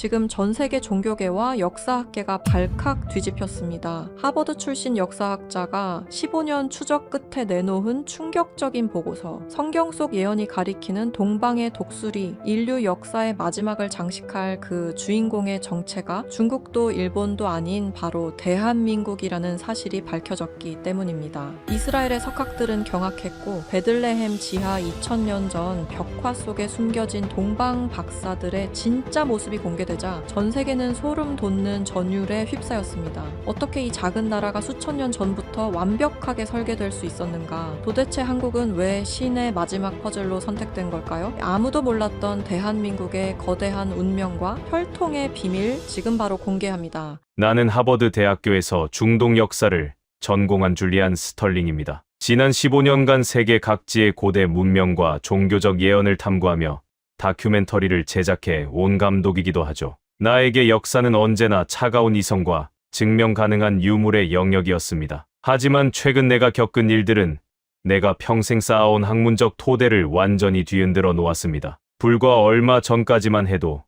지금 전 세계 종교계와 역사학계가 발칵 뒤집혔습니다. 하버드 출신 역사학자가 15년 추적 끝에 내놓은 충격적인 보고서, 성경 속 예언이 가리키는 동방의 독수리, 인류 역사의 마지막을 장식할 그 주인공의 정체가 중국도 일본도 아닌 바로 대한민국이라는 사실이 밝혀졌기 때문입니다. 이스라엘의 석학들은 경악했고, 베들레헴 지하 2000년 전 벽화 속에 숨겨진 동방 박사들의 진짜 모습이 공개되자 전 세계는 소름 돋는 전율에 휩싸였습니다. 어떻게 이 작은 나라가 수천 년 전부터 완벽하게 설계될 수 있었는가? 도대체 한국은 왜 신의 마지막 퍼즐로 선택된 걸까요? 아무도 몰랐던 대한민국의 거대한 운명과 혈통의 비밀, 지금 바로 공개합니다. 나는 하버드 대학교에서 중동 역사를 전공한 줄리안 스털링입니다. 지난 15년간 세계 각지의 고대 문명과 종교적 예언을 탐구하며 다큐멘터리를 제작해 온 감독이기도 하죠. 나에게 역사는 언제나 차가운 이성과 증명 가능한 유물의 영역이었습니다. 하지만 최근 내가 겪은 일들은 내가 평생 쌓아온 학문적 토대를 완전히 뒤흔들어 놓았습니다. 불과 얼마 전까지만 해도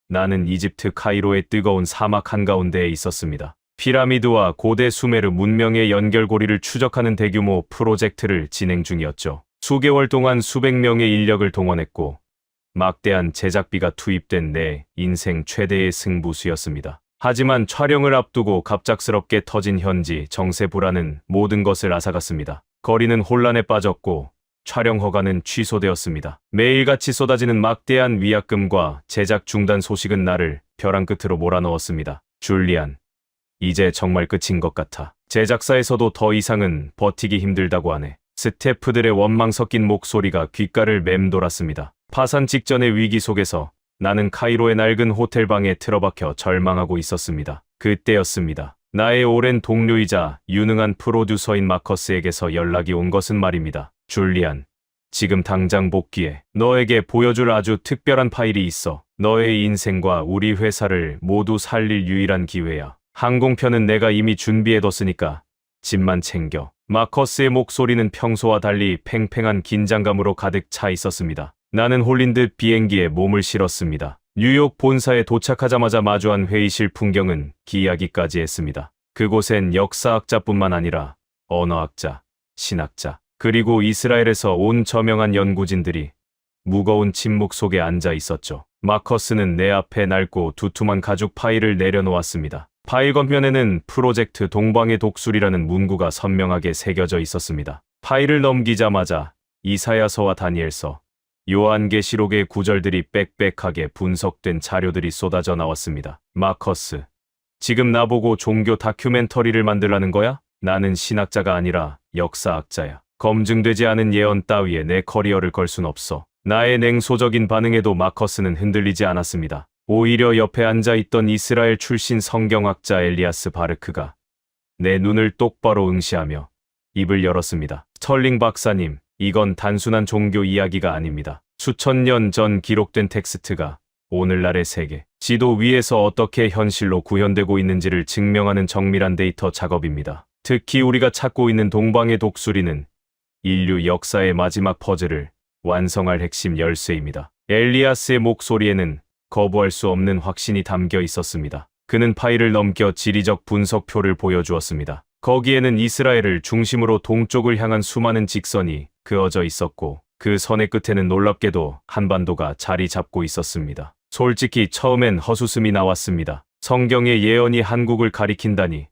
나는 이집트 카이로의 뜨거운 사막 한가운데에 있었습니다. 피라미드와 고대 수메르 문명의 연결고리를 추적하는 대규모 프로젝트를 진행 중이었죠. 수개월 동안 수백 명의 인력을 동원했고 막대한 제작비가 투입된 내 인생 최대의 승부수였습니다. 하지만 촬영을 앞두고 갑작스럽게 터진 현지 정세 불안은 모든 것을 앗아갔습니다. 거리는 혼란에 빠졌고 촬영 허가는 취소되었습니다. 매일같이 쏟아지는 막대한 위약금과 제작 중단 소식은 나를 벼랑 끝으로 몰아넣었습니다. 줄리안, 이제 정말 끝인 것 같아. 제작사에서도 더 이상은 버티기 힘들다고 하네. 스태프들의 원망 섞인 목소리가 귓가를 맴돌았습니다. 파산 직전의 위기 속에서 나는 카이로의 낡은 호텔방에 틀어박혀 절망하고 있었습니다. 그때였습니다. 나의 오랜 동료이자 유능한 프로듀서인 마커스에게서 연락이 온 것은 말입니다. 줄리안, 지금 당장 복귀해. 너에게 보여줄 아주 특별한 파일이 있어. 너의 인생과 우리 회사를 모두 살릴 유일한 기회야. 항공편은 내가 이미 준비해뒀으니까 짐만 챙겨. 마커스의 목소리는 평소와 달리 팽팽한 긴장감으로 가득 차 있었습니다. 나는 홀린 듯 비행기에 몸을 실었습니다. 뉴욕 본사에 도착하자마자 마주한 회의실 풍경은 기이하기까지 했습니다. 그곳엔 역사학자뿐만 아니라 언어학자, 신학자, 그리고 이스라엘에서 온 저명한 연구진들이 무거운 침묵 속에 앉아 있었죠. 마커스는 내 앞에 낡고 두툼한 가죽 파일을 내려놓았습니다. 파일 겉면에는 프로젝트 동방의 독수리라는 문구가 선명하게 새겨져 있었습니다. 파일을 넘기자마자 이사야서와 다니엘서, 요한계시록의 구절들이 빽빽하게 분석된 자료들이 쏟아져 나왔습니다. 마커스, 지금 나보고 종교 다큐멘터리를 만들라는 거야? 나는 신학자가 아니라 역사학자야. 검증되지 않은 예언 따위에 내 커리어를 걸 순 없어. 나의 냉소적인 반응에도 마커스는 흔들리지 않았습니다. 오히려 옆에 앉아있던 이스라엘 출신 성경학자 엘리아스 바르크가 내 눈을 똑바로 응시하며 입을 열었습니다. 스털링 박사님, 이건 단순한 종교 이야기가 아닙니다. 수천 년 전 기록된 텍스트가 오늘날의 세계, 지도 위에서 어떻게 현실로 구현되고 있는지를 증명하는 정밀한 데이터 작업입니다. 특히 우리가 찾고 있는 동방의 독수리는 인류 역사의 마지막 퍼즐을 완성할 핵심 열쇠입니다. 엘리아스의 목소리에는 거부할 수 없는 확신이 담겨 있었습니다. 그는 파일을 넘겨 지리적 분석표를 보여주었습니다. 거기에는 이스라엘을 중심으로 동쪽을 향한 수많은 직선이 그어져 있었고 그 선의 끝에는 놀랍게도 한반도가 자리 잡고 있었습니다. 솔직히 처음엔 헛웃음이 나왔습니다. 성경의 예언이 한국을 가리킨다니,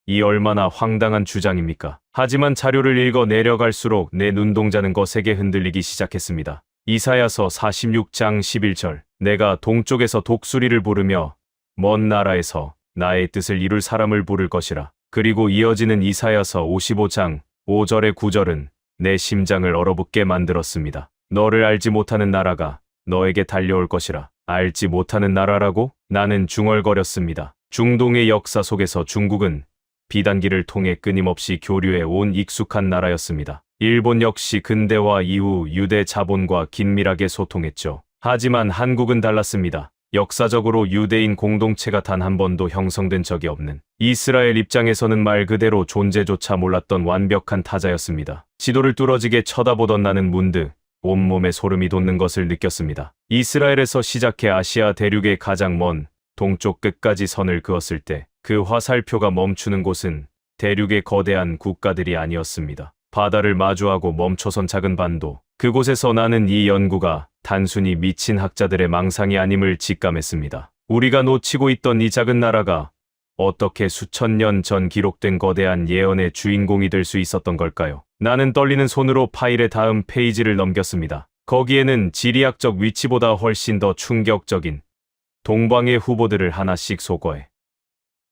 이 얼마나 황당한 주장입니까? 하지만 자료를 읽어 내려갈수록 내 눈동자는 거세게 흔들리기 시작했습니다. 이사야서 46장 11절, 내가 동쪽에서 독수리를 부르며 먼 나라에서 나의 뜻을 이룰 사람을 부를 것이라. 그리고 이어지는 이사야서 55장 5절의 9절은 내 심장을 얼어붙게 만들었습니다. 너를 알지 못하는 나라가 너에게 달려올 것이라. 알지 못하는 나라라고? 나는 중얼거렸습니다. 중동의 역사 속에서 중국은 비단기를 통해 끊임없이 교류해 온 익숙한 나라였습니다. 일본 역시 근대화 이후 유대 자본과 긴밀하게 소통했죠. 하지만 한국은 달랐습니다. 역사적으로 유대인 공동체가 단 한 번도 형성된 적이 없는, 이스라엘 입장에서는 말 그대로 존재조차 몰랐던 완벽한 타자였습니다. 지도를 뚫어지게 쳐다보던 나는 문득 온몸에 소름이 돋는 것을 느꼈습니다. 이스라엘에서 시작해 아시아 대륙의 가장 먼 동쪽 끝까지 선을 그었을 때 그 화살표가 멈추는 곳은 대륙의 거대한 국가들이 아니었습니다. 바다를 마주하고 멈춰선 작은 반도. 그곳에서 나는 이 연구가 단순히 미친 학자들의 망상이 아님을 직감했습니다. 우리가 놓치고 있던 이 작은 나라가 어떻게 수천 년 전 기록된 거대한 예언의 주인공이 될 수 있었던 걸까요? 나는 떨리는 손으로 파일의 다음 페이지를 넘겼습니다. 거기에는 지리학적 위치보다 훨씬 더 충격적인 동방의 후보들을 하나씩 소거해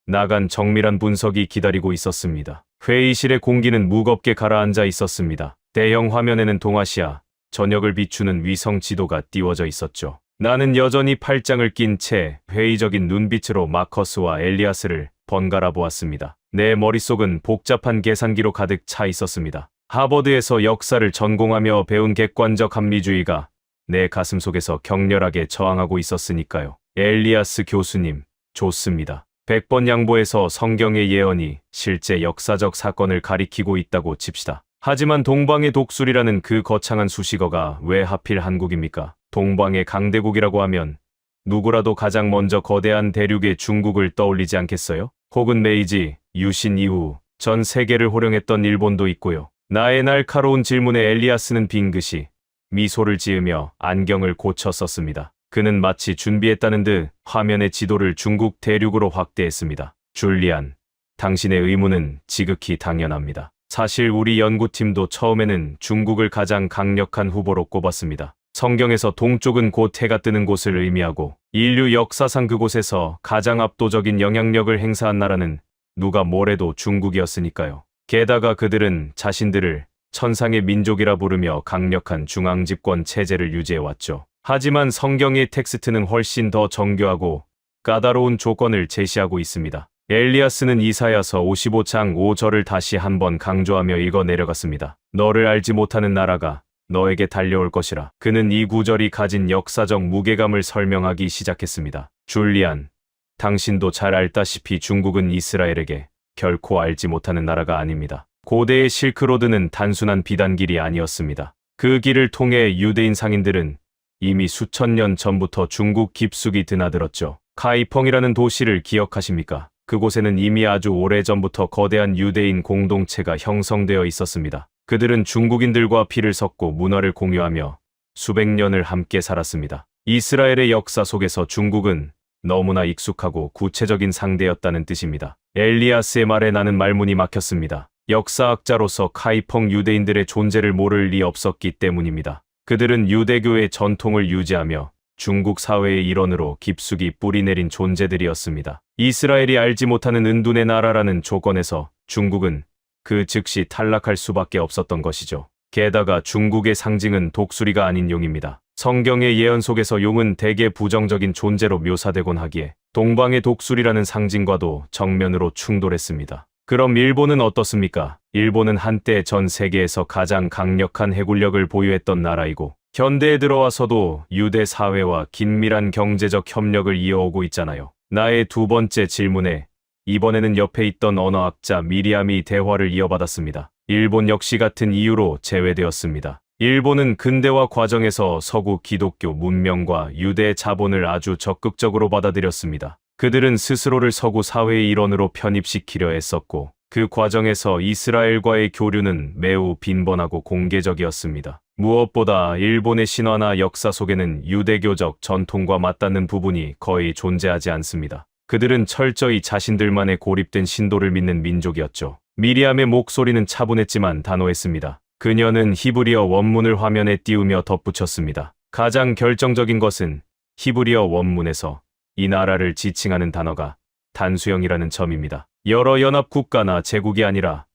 나간 정밀한 분석이 기다리고 있었습니다. 회의실의 공기는 무겁게 가라앉아 있었습니다. 대형 화면에는 동아시아 전역을 비추는 위성 지도가 띄워져 있었죠. 나는 여전히 팔짱을 낀 채 회의적인 눈빛으로 마커스와 엘리아스를 번갈아 보았습니다. 내 머릿속은 복잡한 계산기로 가득 차 있었습니다. 하버드에서 역사를 전공하며 배운 객관적 합리주의가 내 가슴 속에서 격렬하게 저항하고 있었으니까요. 엘리아스 교수님, 좋습니다. 100번 양보해서 성경의 예언이 실제 역사적 사건을 가리키고 있다고 칩시다. 하지만 동방의 독수리라는 그 거창한 수식어가 왜 하필 한국입니까? 동방의 강대국이라고 하면 누구라도 가장 먼저 거대한 대륙의 중국을 떠올리지 않겠어요? 혹은 메이지, 유신 이후 전 세계를 호령했던 일본도 있고요. 나의 날카로운 질문에 엘리아스는 빙긋이 미소를 지으며 안경을 고쳐 썼습니다. 그는 마치 준비했다는 듯 화면의 지도를 중국 대륙으로 확대했습니다. 줄리안, 당신의 의문은 지극히 당연합니다. 사실 우리 연구팀도 처음에는 중국을 가장 강력한 후보로 꼽았습니다. 성경에서 동쪽은 곧 해가 뜨는 곳을 의미하고 인류 역사상 그곳에서 가장 압도적인 영향력을 행사한 나라는 누가 뭐래도 중국이었으니까요. 게다가 그들은 자신들을 천상의 민족이라 부르며 강력한 중앙집권 체제를 유지해왔죠. 하지만 성경의 텍스트는 훨씬 더 정교하고 까다로운 조건을 제시하고 있습니다. 엘리아스는 이사야서 55장 5절을 다시 한번 강조하며 읽어 내려갔습니다. 너를 알지 못하는 나라가 너에게 달려올 것이라. 그는 이 구절이 가진 역사적 무게감을 설명하기 시작했습니다. 줄리안, 당신도 잘 알다시피 중국은 이스라엘에게 결코 알지 못하는 나라가 아닙니다. 고대의 실크로드는 단순한 비단길이 아니었습니다. 그 길을 통해 유대인 상인들은 이미 수천 년 전부터 중국 깊숙이 드나들었죠. 카이펑이라는 도시를 기억하십니까? 그곳에는 이미 아주 오래전부터 거대한 유대인 공동체가 형성되어 있었습니다. 그들은 중국인들과 피를 섞고 문화를 공유하며 수백 년을 함께 살았습니다. 이스라엘의 역사 속에서 중국은 너무나 익숙하고 구체적인 상대였다는 뜻입니다. 엘리아스의 말에 나는 말문이 막혔습니다. 역사학자로서 카이펑 유대인들의 존재를 모를 리 없었기 때문입니다. 그들은 유대교의 전통을 유지하며 중국 사회의 일원으로 깊숙이 뿌리내린 존재들이었습니다. 이스라엘이 알지 못하는 은둔의 나라라는 조건에서 중국은 그 즉시 탈락할 수밖에 없었던 것이죠. 게다가 중국의 상징은 독수리가 아닌 용입니다. 성경의 예언 속에서 용은 대개 부정적인 존재로 묘사되곤 하기에 동방의 독수리라는 상징과도 정면으로 충돌했습니다. 그럼 일본은 어떻습니까? 일본은 한때 전 세계에서 가장 강력한 해군력을 보유했던 나라이고 현대에 들어와서도 유대 사회와 긴밀한 경제적 협력을 이어오고 있잖아요. 나의 두 번째 질문에 이번에는 옆에 있던 언어학자 미리암이 대화를 이어받았습니다. 일본 역시 같은 이유로 제외되었습니다. 일본은 근대화 과정에서 서구 기독교 문명과 유대의 자본을 아주 적극적으로 받아들였습니다. 그들은 스스로를 서구 사회의 일원으로 편입시키려 애썼고 그 과정에서 이스라엘과의 교류는 매우 빈번하고 공개적이었습니다. 무엇보다 일본의 신화나 역사 속에는 유대교적 전통과 맞닿는 부분이 거의 존재하지 않습니다. 그들은 철저히 자신들만의 고립된 신도를 믿는 민족이었죠. 미리암의 목소리는 차분했지만 단호했습니다. 그녀는 히브리어 원문을 화면에 띄우며 덧붙였습니다. 가장 결정적인 것은 히브리어 원문에서 이 나라를 지칭하는 단어가 단수형이라는 점입니다. 여러 연합국가나 제국이 아니라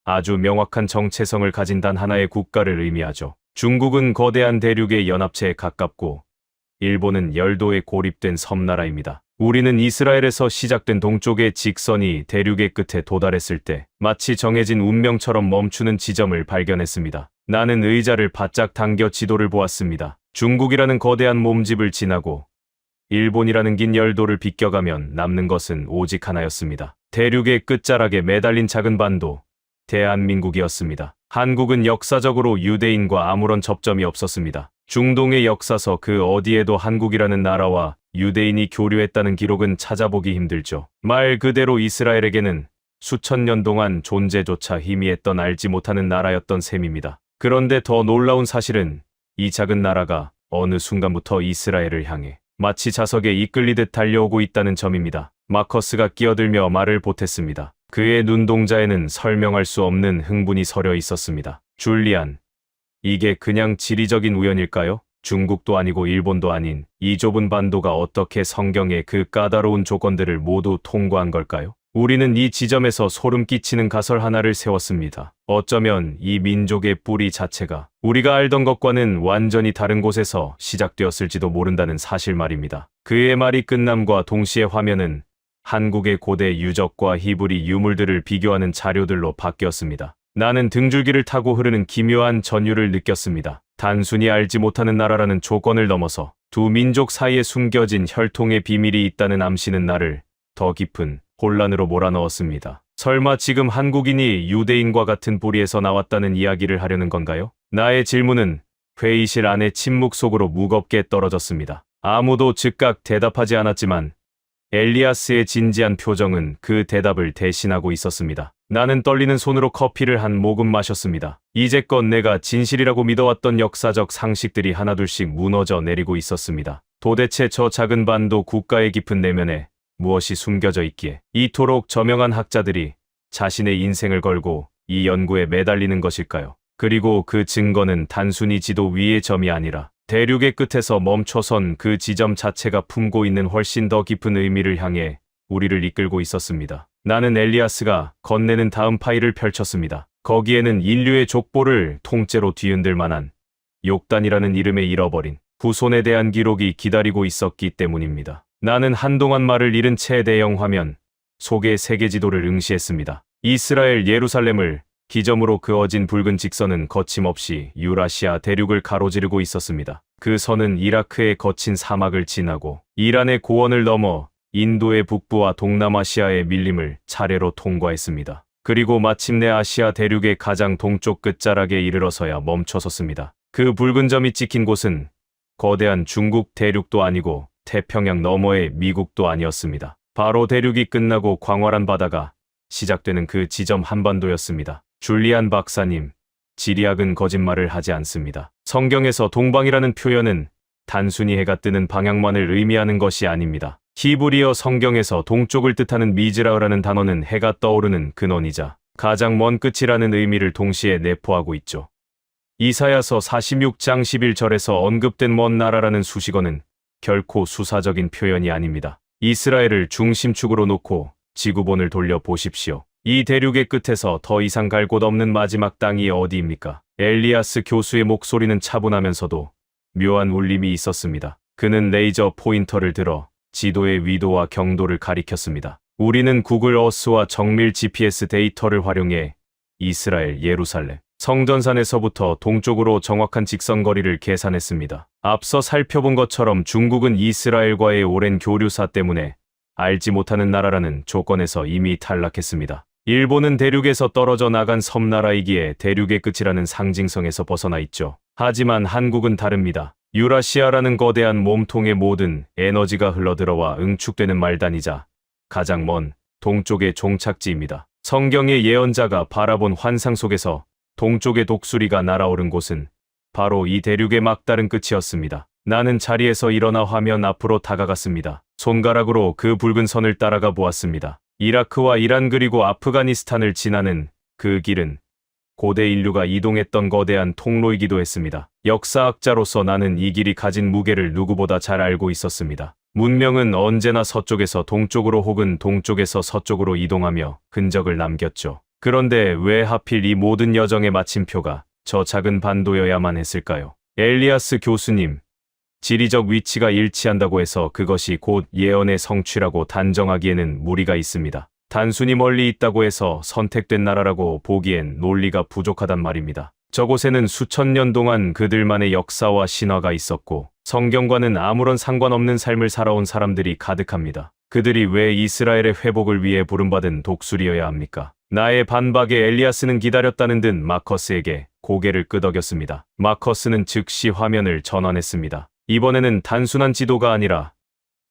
아주 명확한 정체성을 가진 단 하나의 국가를 의미하죠. 중국은 거대한 대륙의 연합체에 가깝고 일본은 열도에 고립된 섬나라입니다. 우리는 이스라엘에서 시작된 동쪽의 직선이 대륙의 끝에 도달했을 때 마치 정해진 운명처럼 멈추는 지점을 발견했습니다. 나는 의자를 바짝 당겨 지도를 보았습니다. 중국이라는 거대한 몸집을 지나고 일본이라는 긴 열도를 비껴가면 남는 것은 오직 하나였습니다. 대륙의 끝자락에 매달린 작은 반도, 대한민국이었습니다. 한국은 역사적으로 유대인과 아무런 접점이 없었습니다. 중동의 역사서 그 어디에도 한국이라는 나라와 유대인이 교류했다는 기록은 찾아보기 힘들죠. 말 그대로 이스라엘에게는 수천 년 동안 존재조차 희미했던 알지 못하는 나라였던 셈입니다. 그런데 더 놀라운 사실은 이 작은 나라가 어느 순간부터 이스라엘을 향해 마치 자석에 이끌리듯 달려오고 있다는 점입니다. 마커스가 끼어들며 말을 보탰습니다. 그의 눈동자에는 설명할 수 없는 흥분이 서려 있었습니다. 줄리안, 이게 그냥 지리적인 우연일까요? 중국도 아니고 일본도 아닌 이 좁은 반도가 어떻게 성경의 그 까다로운 조건들을 모두 통과한 걸까요? 우리는 이 지점에서 소름 끼치는 가설 하나를 세웠습니다. 어쩌면 이 민족의 뿌리 자체가 우리가 알던 것과는 완전히 다른 곳에서 시작되었을지도 모른다는 사실 말입니다. 그의 말이 끝남과 동시에 화면은 한국의 고대 유적과 히브리 유물들을 비교하는 자료들로 바뀌었습니다. 나는 등줄기를 타고 흐르는 기묘한 전율을 느꼈습니다. 단순히 알지 못하는 나라라는 조건을 넘어서 두 민족 사이에 숨겨진 혈통의 비밀이 있다는 암시는 나를 더 깊은 혼란으로 몰아넣었습니다. 설마 지금 한국인이 유대인과 같은 뿌리에서 나왔다는 이야기를 하려는 건가요? 나의 질문은 회의실 안의 침묵 속으로 무겁게 떨어졌습니다. 아무도 즉각 대답하지 않았지만 엘리아스의 진지한 표정은 그 대답을 대신하고 있었습니다. 나는 떨리는 손으로 커피를 한 모금 마셨습니다. 이제껏 내가 진실이라고 믿어왔던 역사적 상식들이 하나둘씩 무너져 내리고 있었습니다. 도대체 저 작은 반도 국가의 깊은 내면에 무엇이 숨겨져 있기에 이토록 저명한 학자들이 자신의 인생을 걸고 이 연구에 매달리는 것일까요? 그리고 그 증거는 단순히 지도 위의 점이 아니라 대륙의 끝에서 멈춰선 그 지점 자체가 품고 있는 훨씬 더 깊은 의미를 향해 우리를 이끌고 있었습니다. 나는 엘리아스가 건네는 다음 파일을 펼쳤습니다. 거기에는 인류의 족보를 통째로 뒤흔들 만한 욕단이라는 이름의 잃어버린 후손에 대한 기록이 기다리고 있었기 때문입니다. 나는 한동안 말을 잃은 채 대형 화면 속의 세계 지도를 응시했습니다. 이스라엘 예루살렘을 기점으로 그어진 붉은 직선은 거침없이 유라시아 대륙을 가로지르고 있었습니다. 그 선은 이라크의 거친 사막을 지나고 이란의 고원을 넘어 인도의 북부와 동남아시아의 밀림을 차례로 통과했습니다. 그리고 마침내 아시아 대륙의 가장 동쪽 끝자락에 이르러서야 멈춰섰습니다. 그 붉은 점이 찍힌 곳은 거대한 중국 대륙도 아니고 태평양 너머의 미국도 아니었습니다. 바로 대륙이 끝나고 광활한 바다가 시작되는 그 지점 한반도였습니다. 줄리안 박사님, 지리학은 거짓말을 하지 않습니다. 성경에서 동방이라는 표현은 단순히 해가 뜨는 방향만을 의미하는 것이 아닙니다. 히브리어 성경에서 동쪽을 뜻하는 미즈라흐라는 단어는 해가 떠오르는 근원이자 가장 먼 끝이라는 의미를 동시에 내포하고 있죠. 이사야서 46장 11절에서 언급된 먼 나라라는 수식어는 결코 수사적인 표현이 아닙니다. 이스라엘을 중심축으로 놓고 지구본을 돌려 보십시오. 이 대륙의 끝에서 더 이상 갈 곳 없는 마지막 땅이 어디입니까? 엘리아스 교수의 목소리는 차분하면서도 묘한 울림이 있었습니다. 그는 레이저 포인터를 들어 지도의 위도와 경도를 가리켰습니다. 우리는 구글 어스와 정밀 GPS 데이터를 활용해 이스라엘 예루살렘 성전산에서부터 동쪽으로 정확한 직선거리를 계산했습니다. 앞서 살펴본 것처럼 중국은 이스라엘과의 오랜 교류사 때문에 알지 못하는 나라라는 조건에서 이미 탈락했습니다. 일본은 대륙에서 떨어져 나간 섬나라이기에 대륙의 끝이라는 상징성에서 벗어나 있죠. 하지만 한국은 다릅니다. 유라시아라는 거대한 몸통의 모든 에너지가 흘러들어와 응축되는 말단이자 가장 먼 동쪽의 종착지입니다. 성경의 예언자가 바라본 환상 속에서 동쪽의 독수리가 날아오른 곳은 바로 이 대륙의 막다른 끝이었습니다. 나는 자리에서 일어나 화면 앞으로 다가갔습니다. 손가락으로 그 붉은 선을 따라가 보았습니다. 이라크와 이란 그리고 아프가니스탄을 지나는 그 길은 고대 인류가 이동했던 거대한 통로이기도 했습니다. 역사학자로서 나는 이 길이 가진 무게를 누구보다 잘 알고 있었습니다. 문명은 언제나 서쪽에서 동쪽으로 혹은 동쪽에서 서쪽으로 이동하며 흔적을 남겼죠. 그런데 왜 하필 이 모든 여정의 마침표가 저 작은 반도여야만 했을까요? 엘리아스 교수님, 지리적 위치가 일치한다고 해서 그것이 곧 예언의 성취라고 단정하기에는 무리가 있습니다. 단순히 멀리 있다고 해서 선택된 나라라고 보기엔 논리가 부족하단 말입니다. 저곳에는 수천 년 동안 그들만의 역사와 신화가 있었고 성경과는 아무런 상관없는 삶을 살아온 사람들이 가득합니다. 그들이 왜 이스라엘의 회복을 위해 부름받은 독수리여야 합니까? 나의 반박에 엘리아스는 기다렸다는 듯 마커스에게 고개를 끄덕였습니다. 마커스는 즉시 화면을 전환했습니다. 이번에는 단순한 지도가 아니라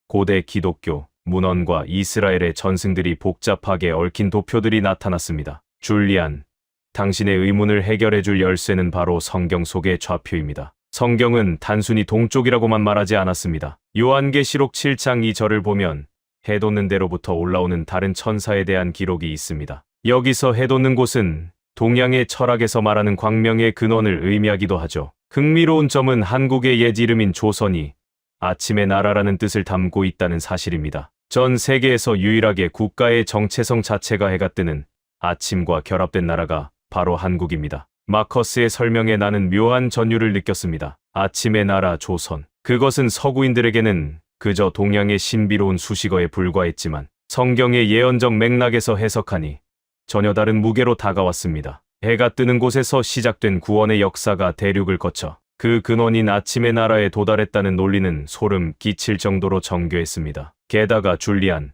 고대 기독교, 문헌과 이스라엘의 전승들이 복잡하게 얽힌 도표들이 나타났습니다. 줄리안, 당신의 의문을 해결해줄 열쇠는 바로 성경 속의 좌표입니다. 성경은 단순히 동쪽이라고만 말하지 않았습니다. 요한계시록 7장 2절을 보면 해 돋는 데로부터 올라오는 다른 천사에 대한 기록이 있습니다. 여기서 해 돋는 곳은 동양의 철학에서 말하는 광명의 근원을 의미하기도 하죠. 흥미로운 점은 한국의 옛 이름인 조선이 아침의 나라라는 뜻을 담고 있다는 사실입니다. 전 세계에서 유일하게 국가의 정체성 자체가 해가 뜨는 아침과 결합된 나라가 바로 한국입니다. 마커스의 설명에 나는 묘한 전율을 느꼈습니다. 아침의 나라 조선. 그것은 서구인들에게는 그저 동양의 신비로운 수식어에 불과했지만 성경의 예언적 맥락에서 해석하니 전혀 다른 무게로 다가왔습니다. 해가 뜨는 곳에서 시작된 구원의 역사가 대륙을 거쳐 그 근원인 아침의 나라에 도달했다는 논리는 소름 끼칠 정도로 정교했습니다. 게다가 줄리안,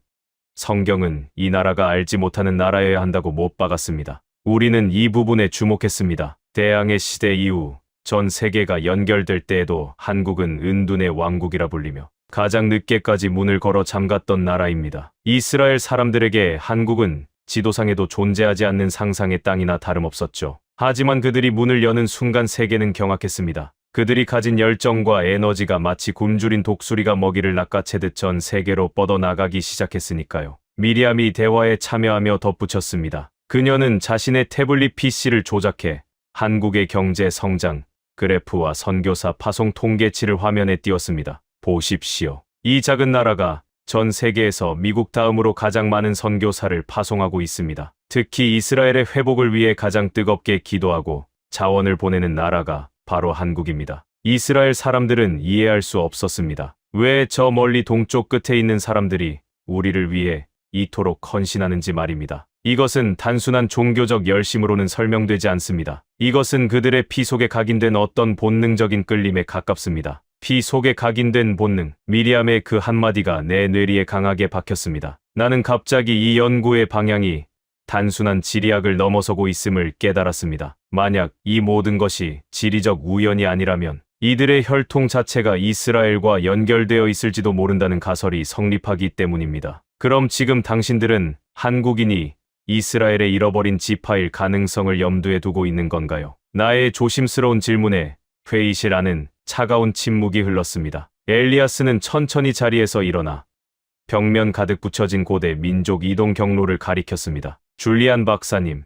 성경은 이 나라가 알지 못하는 나라여야 한다고 못 박았습니다. 우리는 이 부분에 주목했습니다. 대항해 시대 이후 전 세계가 연결될 때에도 한국은 은둔의 왕국이라 불리며 가장 늦게까지 문을 걸어 잠갔던 나라입니다. 이스라엘 사람들에게 한국은 지도상에도 존재하지 않는 상상의 땅이나 다름없었죠. 하지만 그들이 문을 여는 순간 세계는 경악했습니다. 그들이 가진 열정과 에너지가 마치 굶주린 독수리가 먹이를 낚아채듯 전 세계로 뻗어나가기 시작했으니까요. 미리암이 대화에 참여하며 덧붙였습니다. 그녀는 자신의 태블릿 PC를 조작해 한국의 경제 성장, 그래프와 선교사 파송 통계치를 화면에 띄웠습니다. 보십시오. 이 작은 나라가 전 세계에서 미국 다음으로 가장 많은 선교사를 파송하고 있습니다. 특히 이스라엘의 회복을 위해 가장 뜨겁게 기도하고 자원을 보내는 나라가 바로 한국입니다. 이스라엘 사람들은 이해할 수 없었습니다. 왜 저 멀리 동쪽 끝에 있는 사람들이 우리를 위해 이토록 헌신하는지 말입니다. 이것은 단순한 종교적 열심으로는 설명되지 않습니다. 이것은 그들의 피 속에 각인된 어떤 본능적인 끌림에 가깝습니다. 피 속에 각인된 본능, 미리암의 그 한마디가 내 뇌리에 강하게 박혔습니다. 나는 갑자기 이 연구의 방향이 단순한 지리학을 넘어서고 있음을 깨달았습니다. 만약 이 모든 것이 지리적 우연이 아니라면 이들의 혈통 자체가 이스라엘과 연결되어 있을지도 모른다는 가설이 성립하기 때문입니다. 그럼 지금 당신들은 한국인이 이스라엘의 잃어버린 지파일 가능성을 염두에 두고 있는 건가요? 나의 조심스러운 질문에 회의실 안은 차가운 침묵이 흘렀습니다. 엘리아스는 천천히 자리에서 일어나 벽면 가득 붙여진 고대 민족 이동 경로를 가리켰습니다. 줄리안 박사님,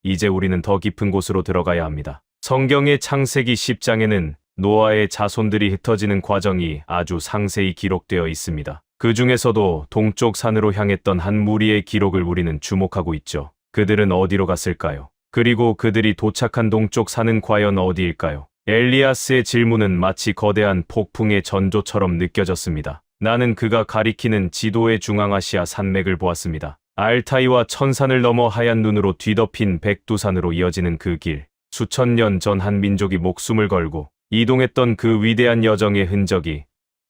이제 우리는 더 깊은 곳으로 들어가야 합니다. 성경의 창세기 10장에는 노아의 자손들이 흩어지는 과정이 아주 상세히 기록되어 있습니다. 그 중에서도 동쪽 산으로 향했던 한 무리의 기록을 우리는 주목하고 있죠. 그들은 어디로 갔을까요? 그리고 그들이 도착한 동쪽 산은 과연 어디일까요? 엘리아스의 질문은 마치 거대한 폭풍의 전조처럼 느껴졌습니다. 나는 그가 가리키는 지도의 중앙아시아 산맥을 보았습니다. 알타이와 천산을 넘어 하얀 눈으로 뒤덮인 백두산으로 이어지는 그 길. 수천 년 전 한 민족이 목숨을 걸고 이동했던 그 위대한 여정의 흔적이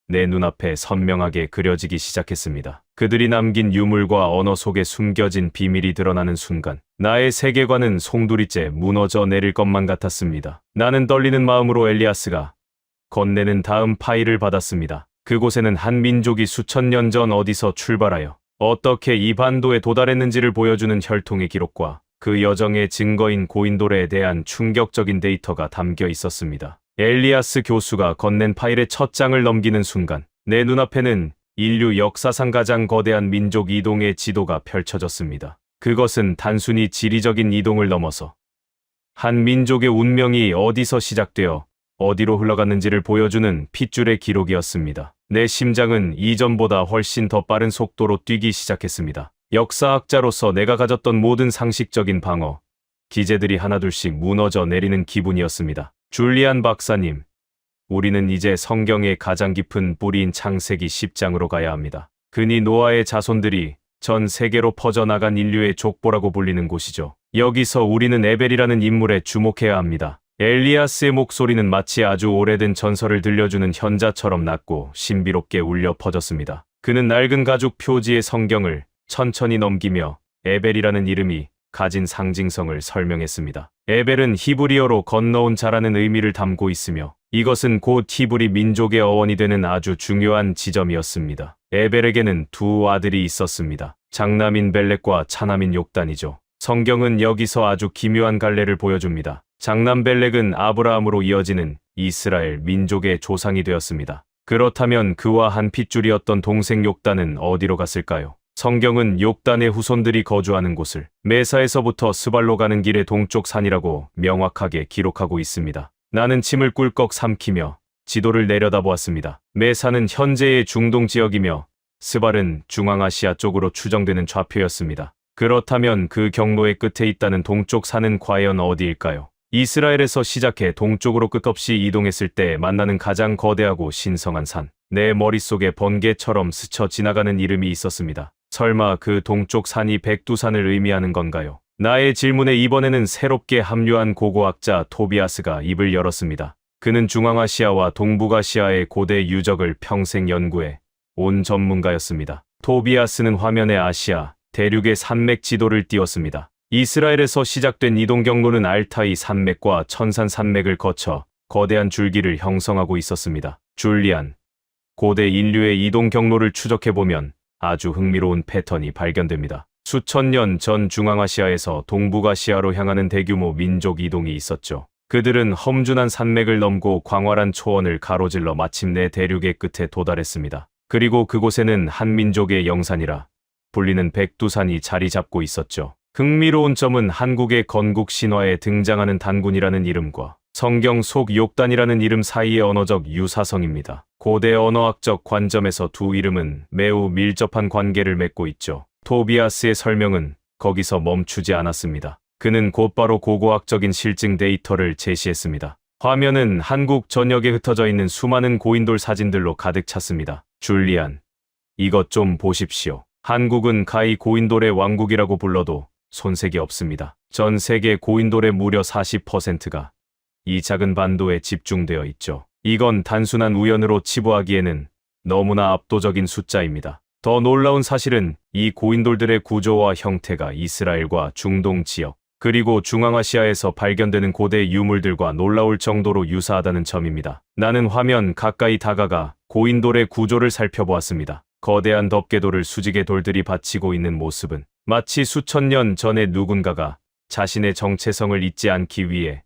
내 눈앞에 선명하게 그려지기 시작했습니다. 그들이 남긴 유물과 언어 속에 숨겨진 비밀이 드러나는 순간 나의 세계관은 송두리째 무너져 내릴 것만 같았습니다. 나는 떨리는 마음으로 엘리아스가 건네는 다음 파일을 받았습니다. 그곳에는 한 민족이 수천 년 전 어디서 출발하여 어떻게 이 반도에 도달했는지를 보여주는 혈통의 기록과 그 여정의 증거인 고인돌에 대한 충격적인 데이터가 담겨 있었습니다. 엘리아스 교수가 건넨 파일의 첫 장을 넘기는 순간 내 눈앞에는 인류 역사상 가장 거대한 민족 이동의 지도가 펼쳐졌습니다. 그것은 단순히 지리적인 이동을 넘어서 한 민족의 운명이 어디서 시작되어 어디로 흘러갔는지를 보여주는 핏줄의 기록이었습니다. 내 심장은 이전보다 훨씬 더 빠른 속도로 뛰기 시작했습니다. 역사학자로서 내가 가졌던 모든 상식적인 방어, 기제들이 하나둘씩 무너져 내리는 기분이었습니다. 줄리안 박사님, 우리는 이제 성경의 가장 깊은 뿌리인 창세기 10장으로 가야 합니다. 그니 노아의 자손들이 전 세계로 퍼져나간 인류의 족보라고 불리는 곳이죠. 여기서 우리는 에벨이라는 인물에 주목해야 합니다. 엘리아스의 목소리는 마치 아주 오래된 전설을 들려주는 현자처럼 낮고 신비롭게 울려 퍼졌습니다. 그는 낡은 가죽 표지의 성경을 천천히 넘기며 에벨이라는 이름이 가진 상징성을 설명했습니다. 에벨은 히브리어로 건너온 자라는 의미를 담고 있으며 이것은 곧 히브리 민족의 어원이 되는 아주 중요한 지점이었습니다. 에벨에게는 두 아들이 있었습니다. 장남인 벨렉과 차남인 욕단이죠. 성경은 여기서 아주 기묘한 갈래를 보여줍니다. 장남 벨렉은 아브라함으로 이어지는 이스라엘 민족의 조상이 되었습니다. 그렇다면 그와 한 핏줄이었던 동생 욕단은 어디로 갔을까요? 성경은 욕단의 후손들이 거주하는 곳을 메사에서부터 스발로 가는 길의 동쪽 산이라고 명확하게 기록하고 있습니다. 나는 침을 꿀꺽 삼키며 지도를 내려다보았습니다. 메사는 현재의 중동 지역이며 스발은 중앙아시아 쪽으로 추정되는 좌표였습니다. 그렇다면 그 경로의 끝에 있다는 동쪽 산은 과연 어디일까요? 이스라엘에서 시작해 동쪽으로 끝없이 이동했을 때 만나는 가장 거대하고 신성한 산. 내 머릿속에 번개처럼 스쳐 지나가는 이름이 있었습니다. 설마 그 동쪽 산이 백두산을 의미하는 건가요? 나의 질문에 이번에는 새롭게 합류한 고고학자 토비아스가 입을 열었습니다. 그는 중앙아시아와 동북아시아의 고대 유적을 평생 연구해 온 전문가였습니다. 토비아스는 화면에 아시아 대륙의 산맥 지도를 띄웠습니다. 이스라엘에서 시작된 이동 경로는 알타이 산맥과 천산 산맥을 거쳐 거대한 줄기를 형성하고 있었습니다. 줄리안, 고대 인류의 이동 경로를 추적해보면 아주 흥미로운 패턴이 발견됩니다. 수천 년 전 중앙아시아에서 동북아시아로 향하는 대규모 민족 이동이 있었죠. 그들은 험준한 산맥을 넘고 광활한 초원을 가로질러 마침내 대륙의 끝에 도달했습니다. 그리고 그곳에는 한 민족의 영산이라 불리는 백두산이 자리 잡고 있었죠. 흥미로운 점은 한국의 건국 신화에 등장하는 단군이라는 이름과 성경 속 욕단이라는 이름 사이의 언어적 유사성입니다. 고대 언어학적 관점에서 두 이름은 매우 밀접한 관계를 맺고 있죠. 토비아스의 설명은 거기서 멈추지 않았습니다. 그는 곧바로 고고학적인 실증 데이터를 제시했습니다. 화면은 한국 전역에 흩어져 있는 수많은 고인돌 사진들로 가득 찼습니다. 줄리안, 이것 좀 보십시오. 한국은 가히 고인돌의 왕국이라고 불러도 손색이 없습니다. 전 세계 고인돌의 무려 40%가 이 작은 반도에 집중되어 있죠. 이건 단순한 우연으로 치부하기에는 너무나 압도적인 숫자입니다. 더 놀라운 사실은 이 고인돌들의 구조와 형태가 이스라엘과 중동 지역, 그리고 중앙아시아에서 발견되는 고대 유물들과 놀라울 정도로 유사하다는 점입니다. 나는 화면 가까이 다가가 고인돌의 구조를 살펴보았습니다. 거대한 덮개돌을 수직의 돌들이 받치고 있는 모습은 마치 수천 년 전에 누군가가 자신의 정체성을 잊지 않기 위해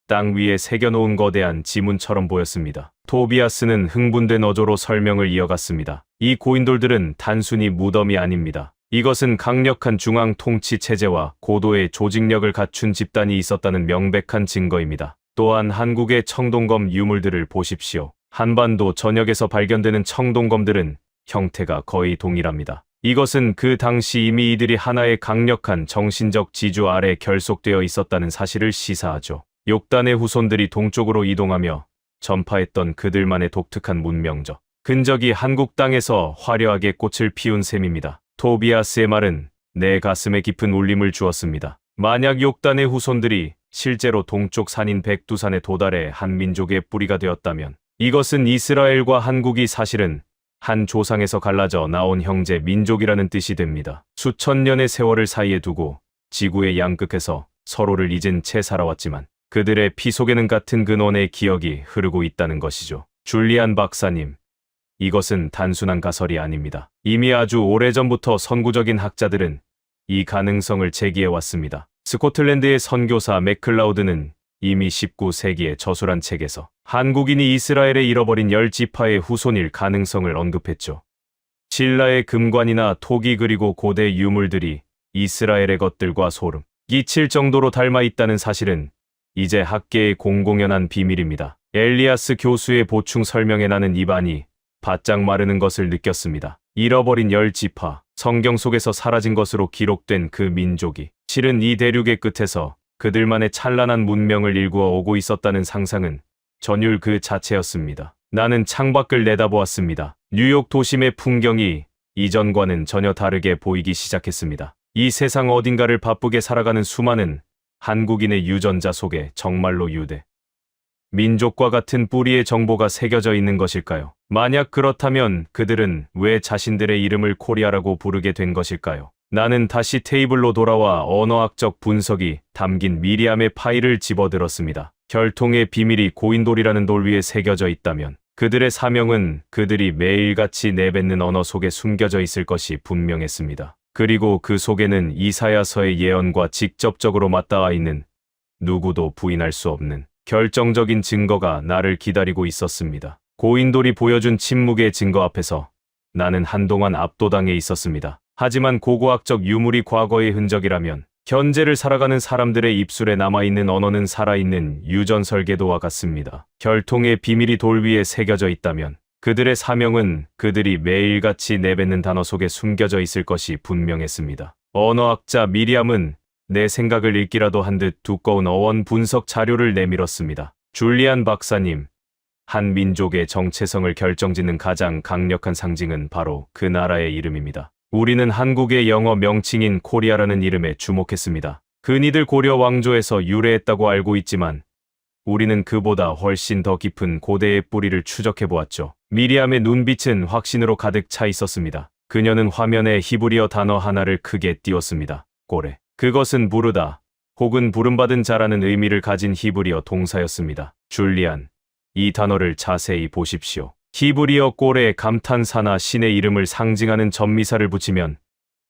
땅 위에 새겨놓은 거대한 지문처럼 보였습니다. 토비아스는 흥분된 어조로 설명을 이어갔습니다. 이 고인돌들은 단순히 무덤이 아닙니다. 이것은 강력한 중앙 통치 체제와 고도의 조직력을 갖춘 집단이 있었다는 명백한 증거입니다. 또한 한국의 청동검 유물들을 보십시오. 한반도 전역에서 발견되는 청동검들은 형태가 거의 동일합니다. 이것은 그 당시 이미 이들이 하나의 강력한 정신적 지주 아래 결속되어 있었다는 사실을 시사하죠. 욕단의 후손들이 동쪽으로 이동하며 전파했던 그들만의 독특한 문명적 흔적이 한국 땅에서 화려하게 꽃을 피운 셈입니다. 토비아스의 말은 내 가슴에 깊은 울림을 주었습니다. 만약 욕단의 후손들이 실제로 동쪽 산인 백두산에 도달해 한 민족의 뿌리가 되었다면 이것은 이스라엘과 한국이 사실은 한 조상에서 갈라져 나온 형제 민족이라는 뜻이 됩니다. 수천 년의 세월을 사이에 두고 지구의 양극에서 서로를 잊은 채 살아왔지만 그들의 피 속에는 같은 근원의 기억이 흐르고 있다는 것이죠. 줄리안 박사님, 이것은 단순한 가설이 아닙니다. 이미 아주 오래전부터 선구적인 학자들은 이 가능성을 제기해왔습니다. 스코틀랜드의 선교사 맥클라우드는 이미 19세기의 저술한 책에서 한국인이 이스라엘에 잃어버린 10지파의 후손일 가능성을 언급했죠. 신라의 금관이나 토기 그리고 고대 유물들이 이스라엘의 것들과 소름 끼칠 정도로 닮아 있다는 사실은 이제 학계의 공공연한 비밀입니다. 엘리아스 교수의 보충 설명에 나는 입안이 바짝 마르는 것을 느꼈습니다. 잃어버린 10지파, 성경 속에서 사라진 것으로 기록된 그 민족이 실은 이 대륙의 끝에서 그들만의 찬란한 문명을 일구어 오고 있었다는 상상은 전율 그 자체였습니다. 나는 창밖을 내다보았습니다. 뉴욕 도심의 풍경이 이전과는 전혀 다르게 보이기 시작했습니다. 이 세상 어딘가를 바쁘게 살아가는 수많은 한국인의 유전자 속에 정말로 유대 민족과 같은 뿌리의 정보가 새겨져 있는 것일까요? 만약 그렇다면 그들은 왜 자신들의 이름을 코리아라고 부르게 된 것일까요? 나는 다시 테이블로 돌아와 언어학적 분석이 담긴 미리암의 파일을 집어들었습니다. 혈통의 비밀이 고인돌이라는 돌 위에 새겨져 있다면 그들의 사명은 그들이 매일같이 내뱉는 언어 속에 숨겨져 있을 것이 분명했습니다. 그리고 그 속에는 이사야서의 예언과 직접적으로 맞닿아 있는 누구도 부인할 수 없는 결정적인 증거가 나를 기다리고 있었습니다. 고인돌이 보여준 침묵의 증거 앞에서 나는 한동안 압도당해 있었습니다. 하지만 고고학적 유물이 과거의 흔적이라면 현재를 살아가는 사람들의 입술에 남아있는 언어는 살아있는 유전설계도와 같습니다. 결통의 비밀이 돌 위에 새겨져 있다면 그들의 사명은 그들이 매일같이 내뱉는 단어 속에 숨겨져 있을 것이 분명했습니다. 언어학자 미리암은 내 생각을 읽기라도 한 듯 두꺼운 어원 분석 자료를 내밀었습니다. 줄리안 박사님, 한 민족의 정체성을 결정짓는 가장 강력한 상징은 바로 그 나라의 이름입니다. 우리는 한국의 영어 명칭인 코리아라는 이름에 주목했습니다. 근이들 고려 왕조에서 유래했다고 알고 있지만 우리는 그보다 훨씬 더 깊은 고대의 뿌리를 추적해보았죠. 미리암의 눈빛은 확신으로 가득 차 있었습니다. 그녀는 화면에 히브리어 단어 하나를 크게 띄웠습니다. 꼬레. 그것은 부르다 혹은 부름받은 자라는 의미를 가진 히브리어 동사였습니다. 줄리안, 이 단어를 자세히 보십시오. 히브리어 꼬레에 감탄사나 신의 이름을 상징하는 전미사를 붙이면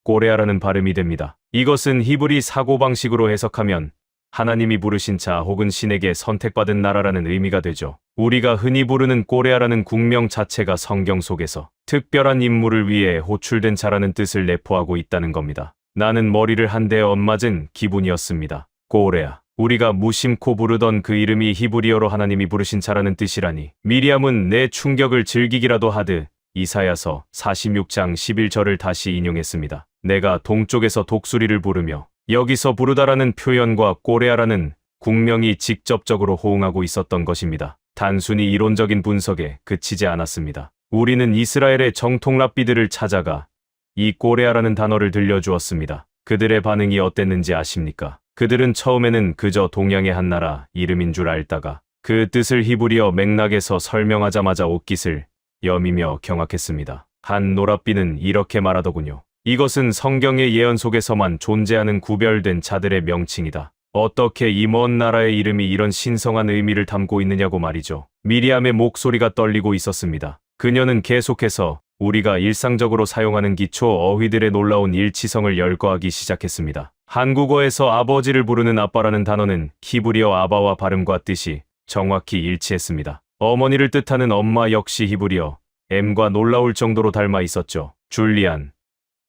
꼬레아라는 발음이 됩니다. 이것은 히브리 사고방식으로 해석하면 하나님이 부르신 자 혹은 신에게 선택받은 나라라는 의미가 되죠. 우리가 흔히 부르는 꼬레아라는 국명 자체가 성경 속에서 특별한 임무를 위해 호출된 자라는 뜻을 내포하고 있다는 겁니다. 나는 머리를 한 대 엇맞은 기분이었습니다. 꼬레아. 우리가 무심코 부르던 그 이름이 히브리어로 하나님이 부르신 자라는 뜻이라니. 미리암은 내 충격을 즐기기라도 하듯 이사야서 46장 11절을 다시 인용했습니다. 내가 동쪽에서 독수리를 부르며 여기서 부르다라는 표현과 꼬레아라는 국명이 직접적으로 호응하고 있었던 것입니다. 단순히 이론적인 분석에 그치지 않았습니다. 우리는 이스라엘의 정통 랍비들을 찾아가 이 꼬레아라는 단어를 들려주었습니다. 그들의 반응이 어땠는지 아십니까? 그들은 처음에는 그저 동양의 한 나라 이름인 줄 알다가 그 뜻을 히브리어 맥락에서 설명하자마자 옷깃을 여미며 경악했습니다. 한 노랍비는 이렇게 말하더군요. 이것은 성경의 예언 속에서만 존재하는 구별된 자들의 명칭이다. 어떻게 이 먼 나라의 이름이 이런 신성한 의미를 담고 있느냐고 말이죠. 미리암의 목소리가 떨리고 있었습니다. 그녀는 계속해서 우리가 일상적으로 사용하는 기초 어휘들의 놀라운 일치성을 열거하기 시작했습니다. 한국어에서 아버지를 부르는 아빠라는 단어는 히브리어 아바와 발음과 뜻이 정확히 일치했습니다. 어머니를 뜻하는 엄마 역시 히브리어 M과 놀라울 정도로 닮아 있었죠. 줄리안.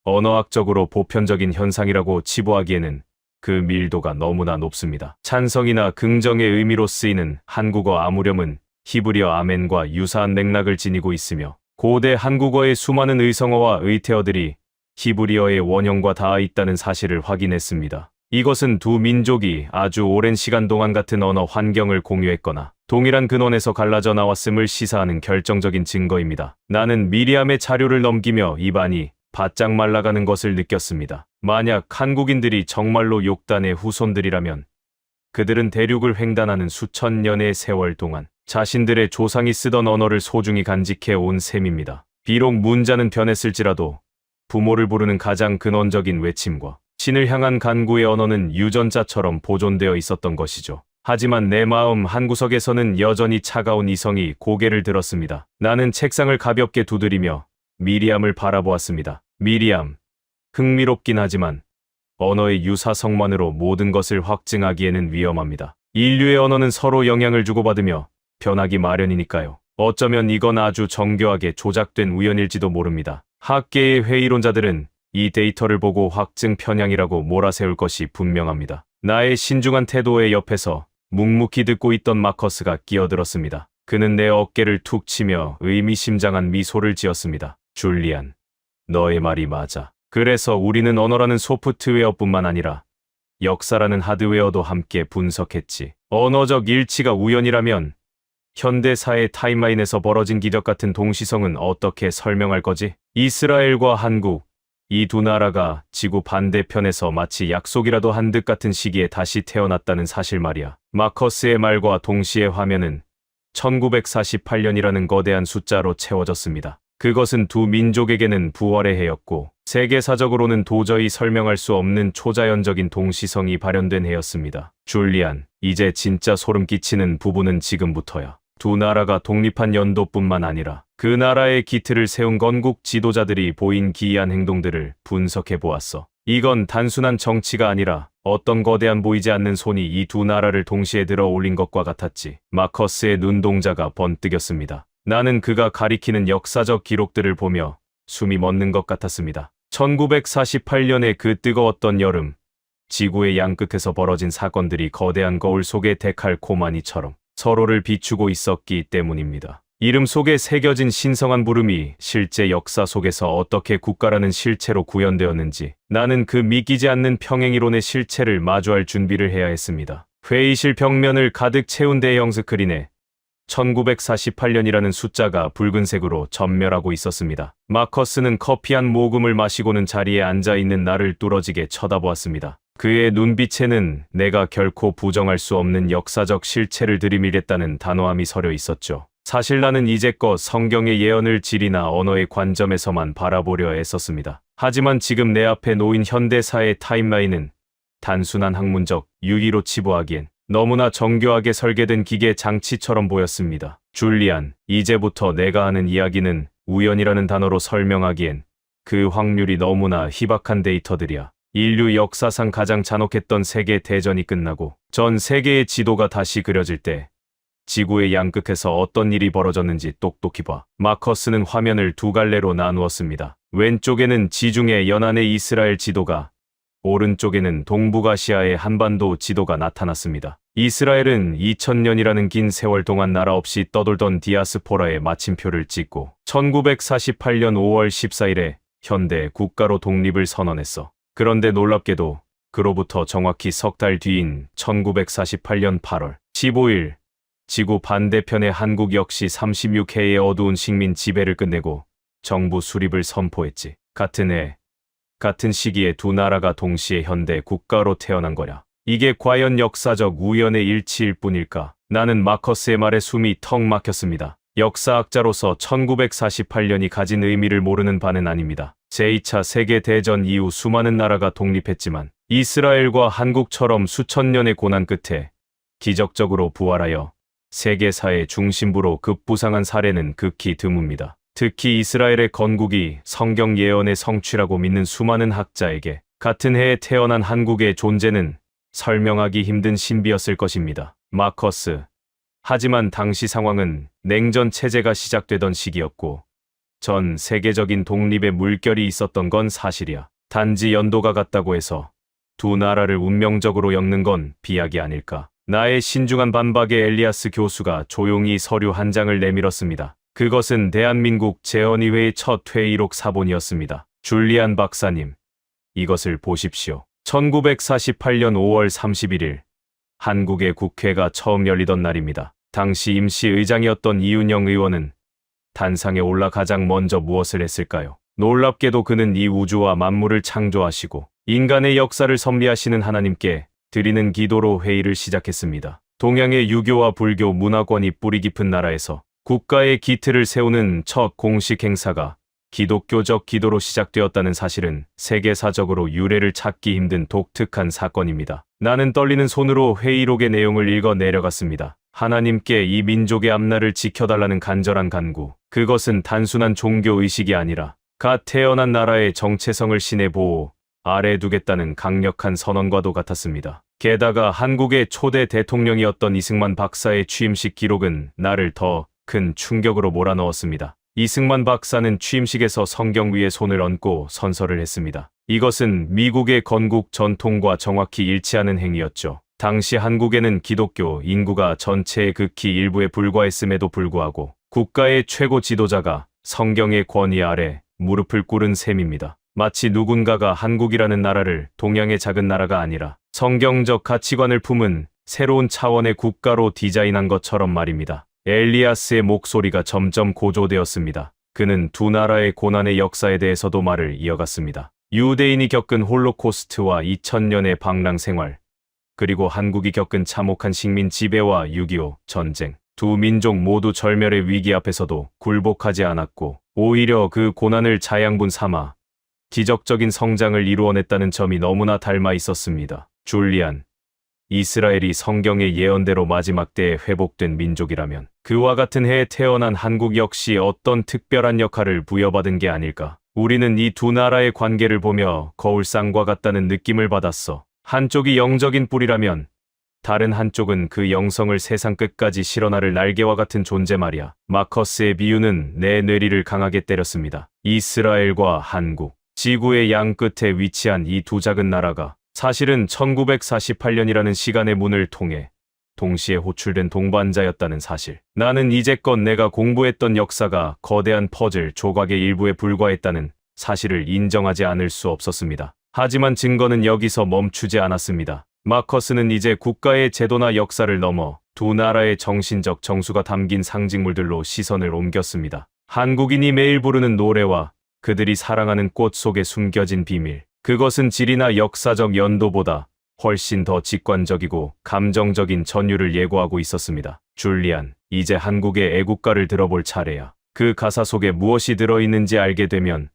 언어학적으로 보편적인 현상이라고 치부하기에는 그 밀도가 너무나 높습니다. 찬성이나 긍정의 의미로 쓰이는 한국어 아무렴은 히브리어 아멘과 유사한 맥락을 지니고 있으며 고대 한국어의 수많은 의성어와 의태어들이 히브리어의 원형과 닿아 있다는 사실을 확인했습니다. 이것은 두 민족이 아주 오랜 시간 동안 같은 언어 환경을 공유했거나 동일한 근원에서 갈라져 나왔음을 시사하는 결정적인 증거입니다. 나는 미리암의 자료를 넘기며 입안이 바짝 말라가는 것을 느꼈습니다. 만약 한국인들이 정말로 욕단의 후손들이라면 그들은 대륙을 횡단하는 수천 년의 세월 동안 자신들의 조상이 쓰던 언어를 소중히 간직해 온 셈입니다. 비록 문자는 변했을지라도 부모를 부르는 가장 근원적인 외침과 신을 향한 간구의 언어는 유전자처럼 보존되어 있었던 것이죠. 하지만 내 마음 한구석에서는 여전히 차가운 이성이 고개를 들었습니다. 나는 책상을 가볍게 두드리며 미리암을 바라보았습니다. 미리암, 흥미롭긴 하지만 언어의 유사성만으로 모든 것을 확증하기에는 위험합니다. 인류의 언어는 서로 영향을 주고받으며 변하기 마련이니까요. 어쩌면 이건 아주 정교하게 조작된 우연일지도 모릅니다. 학계의 회의론자들은 이 데이터를 보고 확증 편향이라고 몰아세울 것이 분명합니다. 나의 신중한 태도의 옆에서 묵묵히 듣고 있던 마커스가 끼어들었습니다. 그는 내 어깨를 툭 치며 의미심장한 미소를 지었습니다. 줄리안, 너의 말이 맞아. 그래서 우리는 언어라는 소프트웨어뿐만 아니라 역사라는 하드웨어도 함께 분석했지. 언어적 일치가 우연이라면 현대사의 타임라인에서 벌어진 기적 같은 동시성은 어떻게 설명할 거지? 이스라엘과 한국, 이 두 나라가 지구 반대편에서 마치 약속이라도 한 듯 같은 시기에 다시 태어났다는 사실 말이야. 마커스의 말과 동시에 화면은 1948년이라는 거대한 숫자로 채워졌습니다. 그것은 두 민족에게는 부활의 해였고 세계사적으로는 도저히 설명할 수 없는 초자연적인 동시성이 발현된 해였습니다. 줄리안, 이제 진짜 소름 끼치는 부분은 지금부터야. 두 나라가 독립한 연도뿐만 아니라 그 나라의 기틀을 세운 건국 지도자들이 보인 기이한 행동들을 분석해 보았어. 이건 단순한 정치가 아니라 어떤 거대한 보이지 않는 손이 이 두 나라를 동시에 들어 올린 것과 같았지. 마커스의 눈동자가 번뜩였습니다. 나는 그가 가리키는 역사적 기록들을 보며 숨이 멎는 것 같았습니다. 1948년의 그 뜨거웠던 여름, 지구의 양끝에서 벌어진 사건들이 거대한 거울 속의 데칼코마니처럼 서로를 비추고 있었기 때문입니다. 이름 속에 새겨진 신성한 부름이 실제 역사 속에서 어떻게 국가라는 실체로 구현되었는지 나는 그 믿기지 않는 평행이론의 실체를 마주할 준비를 해야 했습니다. 회의실 벽면을 가득 채운 대형 스크린에 1948년이라는 숫자가 붉은색으로 전멸하고 있었습니다. 마커스는 커피 한 모금을 마시고는 자리에 앉아 있는 나를 뚫어지게 쳐다보았습니다. 그의 눈빛에는 내가 결코 부정할 수 없는 역사적 실체를 들이밀겠다는 단호함이 서려 있었죠. 사실 나는 이제껏 성경의 예언을 지리나 언어의 관점에서만 바라보려 애썼습니다. 하지만 지금 내 앞에 놓인 현대사의 타임라인은 단순한 학문적 유의로 치부하기엔 너무나 정교하게 설계된 기계 장치처럼 보였습니다. 줄리안, 이제부터 내가 하는 이야기는 우연이라는 단어로 설명하기엔 그 확률이 너무나 희박한 데이터들이야. 인류 역사상 가장 잔혹했던 세계 대전이 끝나고 전 세계의 지도가 다시 그려질 때 지구의 양끝에서 어떤 일이 벌어졌는지 똑똑히 봐. 마커스는 화면을 두 갈래로 나누었습니다. 왼쪽에는 지중해 연안의 이스라엘 지도가, 오른쪽에는 동북아시아의 한반도 지도가 나타났습니다. 이스라엘은 2000년이라는 긴 세월 동안 나라 없이 떠돌던 디아스포라의 마침표를 찍고 1948년 5월 14일에 현대 국가로 독립을 선언했어. 그런데 놀랍게도 그로부터 정확히 석 달 뒤인 1948년 8월 15일 지구 반대편의 한국 역시 36해의 어두운 식민 지배를 끝내고 정부 수립을 선포했지. 같은 해, 같은 시기에 두 나라가 동시에 현대 국가로 태어난 거냐. 이게 과연 역사적 우연의 일치일 뿐일까? 나는 마커스의 말에 숨이 턱 막혔습니다. 역사학자로서 1948년이 가진 의미를 모르는 바는 아닙니다. 제2차 세계대전 이후 수많은 나라가 독립했지만 이스라엘과 한국처럼 수천 년의 고난 끝에 기적적으로 부활하여 세계사의 중심부로 급부상한 사례는 극히 드뭅니다. 특히 이스라엘의 건국이 성경 예언의 성취라고 믿는 수많은 학자에게 같은 해에 태어난 한국의 존재는 설명하기 힘든 신비였을 것입니다. 마커스. 하지만 당시 상황은 냉전 체제가 시작되던 시기였고 전 세계적인 독립의 물결이 있었던 건 사실이야. 단지 연도가 같다고 해서 두 나라를 운명적으로 엮는 건 비약이 아닐까. 나의 신중한 반박에 엘리아스 교수가 조용히 서류 한 장을 내밀었습니다. 그것은 대한민국 재헌의회의 첫 회의록 사본이었습니다. 줄리안 박사님, 이것을 보십시오. 1948년 5월 31일, 한국의 국회가 처음 열리던 날입니다. 당시 임시 의장이었던 이윤영 의원은 단상에 올라 가장 먼저 무엇을 했을까요? 놀랍게도 그는 이 우주와 만물을 창조하시고 인간의 역사를 섭리하시는 하나님께 드리는 기도로 회의를 시작했습니다. 동양의 유교와 불교 문화권이 뿌리 깊은 나라에서 국가의 기틀을 세우는 첫 공식 행사가 기독교적 기도로 시작되었다는 사실은 세계사적으로 유례를 찾기 힘든 독특한 사건입니다. 나는 떨리는 손으로 회의록의 내용을 읽어 내려갔습니다. 하나님께 이 민족의 앞날을 지켜달라는 간절한 간구. 그것은 단순한 종교 의식이 아니라 갓 태어난 나라의 정체성을 신의 보호 아래 두겠다는 강력한 선언과도 같았습니다. 게다가 한국의 초대 대통령이었던 이승만 박사의 취임식 기록은 나를 더 큰 충격으로 몰아넣었습니다. 이승만 박사는 취임식에서 성경 위에 손을 얹고 선서를 했습니다. 이것은 미국의 건국 전통과 정확히 일치하는 행위였죠. 당시 한국에는 기독교 인구가 전체의 극히 일부에 불과했음에도 불구하고 국가의 최고 지도자가 성경의 권위 아래 무릎을 꿇은 셈입니다. 마치 누군가가 한국이라는 나라를 동양의 작은 나라가 아니라 성경적 가치관을 품은 새로운 차원의 국가로 디자인한 것처럼 말입니다. 엘리아스의 목소리가 점점 고조되었습니다. 그는 두 나라의 고난의 역사에 대해서도 말을 이어갔습니다. 유대인이 겪은 홀로코스트와 2000년의 방랑 생활, 그리고 한국이 겪은 참혹한 식민 지배와 6.25 전쟁. 두 민족 모두 절멸의 위기 앞에서도 굴복하지 않았고 오히려 그 고난을 자양분 삼아 기적적인 성장을 이루어냈다는 점이 너무나 닮아 있었습니다. 줄리안, 이스라엘이 성경의 예언대로 마지막 때에 회복된 민족이라면 그와 같은 해에 태어난 한국 역시 어떤 특별한 역할을 부여받은 게 아닐까. 우리는 이 두 나라의 관계를 보며 거울상과 같다는 느낌을 받았어. 한쪽이 영적인 뿌리라면 다른 한쪽은 그 영성을 세상 끝까지 실어나를 날개와 같은 존재 말이야. 마커스의 비유는 내 뇌리를 강하게 때렸습니다. 이스라엘과 한국, 지구의 양 끝에 위치한 이 두 작은 나라가 사실은 1948년이라는 시간의 문을 통해 동시에 호출된 동반자였다는 사실. 나는 이제껏 내가 공부했던 역사가 거대한 퍼즐 조각의 일부에 불과했다는 사실을 인정하지 않을 수 없었습니다. 하지만 증거는 여기서 멈추지 않았습니다. 마커스는 이제 국가의 제도나 역사를 넘어 두 나라의 정신적 정수가 담긴 상징물들로 시선을 옮겼습니다. 한국인이 매일 부르는 노래와 그들이 사랑하는 꽃 속에 숨겨진 비밀. 그것은 지리나 역사적 연도보다 훨씬 더 직관적이고 감정적인 전율을 예고하고 있었습니다. 줄리안, 이제 한국의 애국가를 들어볼 차례야. 그 가사 속에 무엇이 들어있는지 알게 되면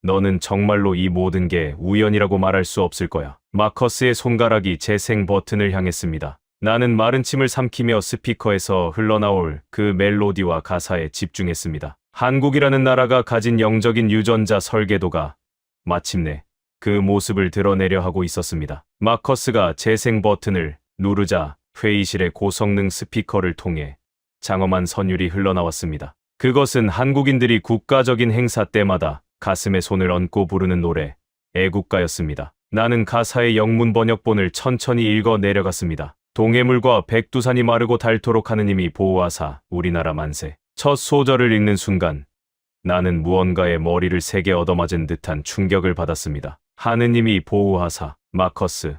너는 정말로 이 모든 게 우연이라고 말할 수 없을 거야. 마커스의 손가락이 재생 버튼을 향했습니다. 나는 마른 침을 삼키며 스피커에서 흘러나올 그 멜로디와 가사에 집중했습니다. 한국이라는 나라가 가진 영적인 유전자 설계도가 마침내 그 모습을 드러내려 하고 있었습니다. 마커스가 재생 버튼을 누르자 회의실의 고성능 스피커를 통해 장엄한 선율이 흘러나왔습니다. 그것은 한국인들이 국가적인 행사 때마다 가슴에 손을 얹고 부르는 노래, 애국가였습니다. 나는 가사의 영문 번역본을 천천히 읽어 내려갔습니다. 동해물과 백두산이 마르고 닳도록 하느님이 보호하사 우리나라 만세. 첫 소절을 읽는 순간 나는 무언가에 머리를 세게 얻어맞은 듯한 충격을 받았습니다. 하느님이 보호하사. 마커스,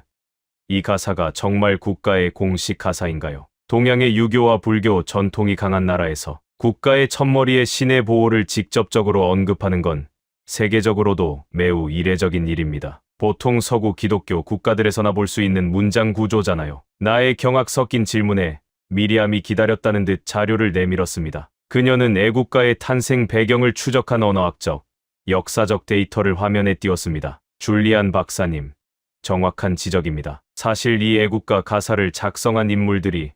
이 가사가 정말 국가의 공식 가사인가요? 동양의 유교와 불교 전통이 강한 나라에서 국가의 첫머리에 신의 보호를 직접적으로 언급하는 건 세계적으로도 매우 이례적인 일입니다. 보통 서구 기독교 국가들에서나 볼 수 있는 문장 구조잖아요. 나의 경악 섞인 질문에 미리암이 기다렸다는 듯 자료를 내밀었습니다. 그녀는 애국가의 탄생 배경을 추적한 언어학적, 역사적 데이터를 화면에 띄웠습니다. 줄리안 박사님, 정확한 지적입니다. 사실 이 애국가 가사를 작성한 인물들이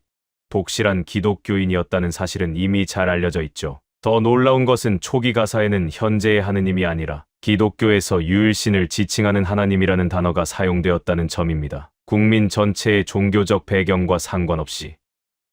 독실한 기독교인이었다는 사실은 이미 잘 알려져 있죠. 더 놀라운 것은 초기 가사에는 현재의 하느님이 아니라 기독교에서 유일신을 지칭하는 하나님이라는 단어가 사용되었다는 점입니다. 국민 전체의 종교적 배경과 상관없이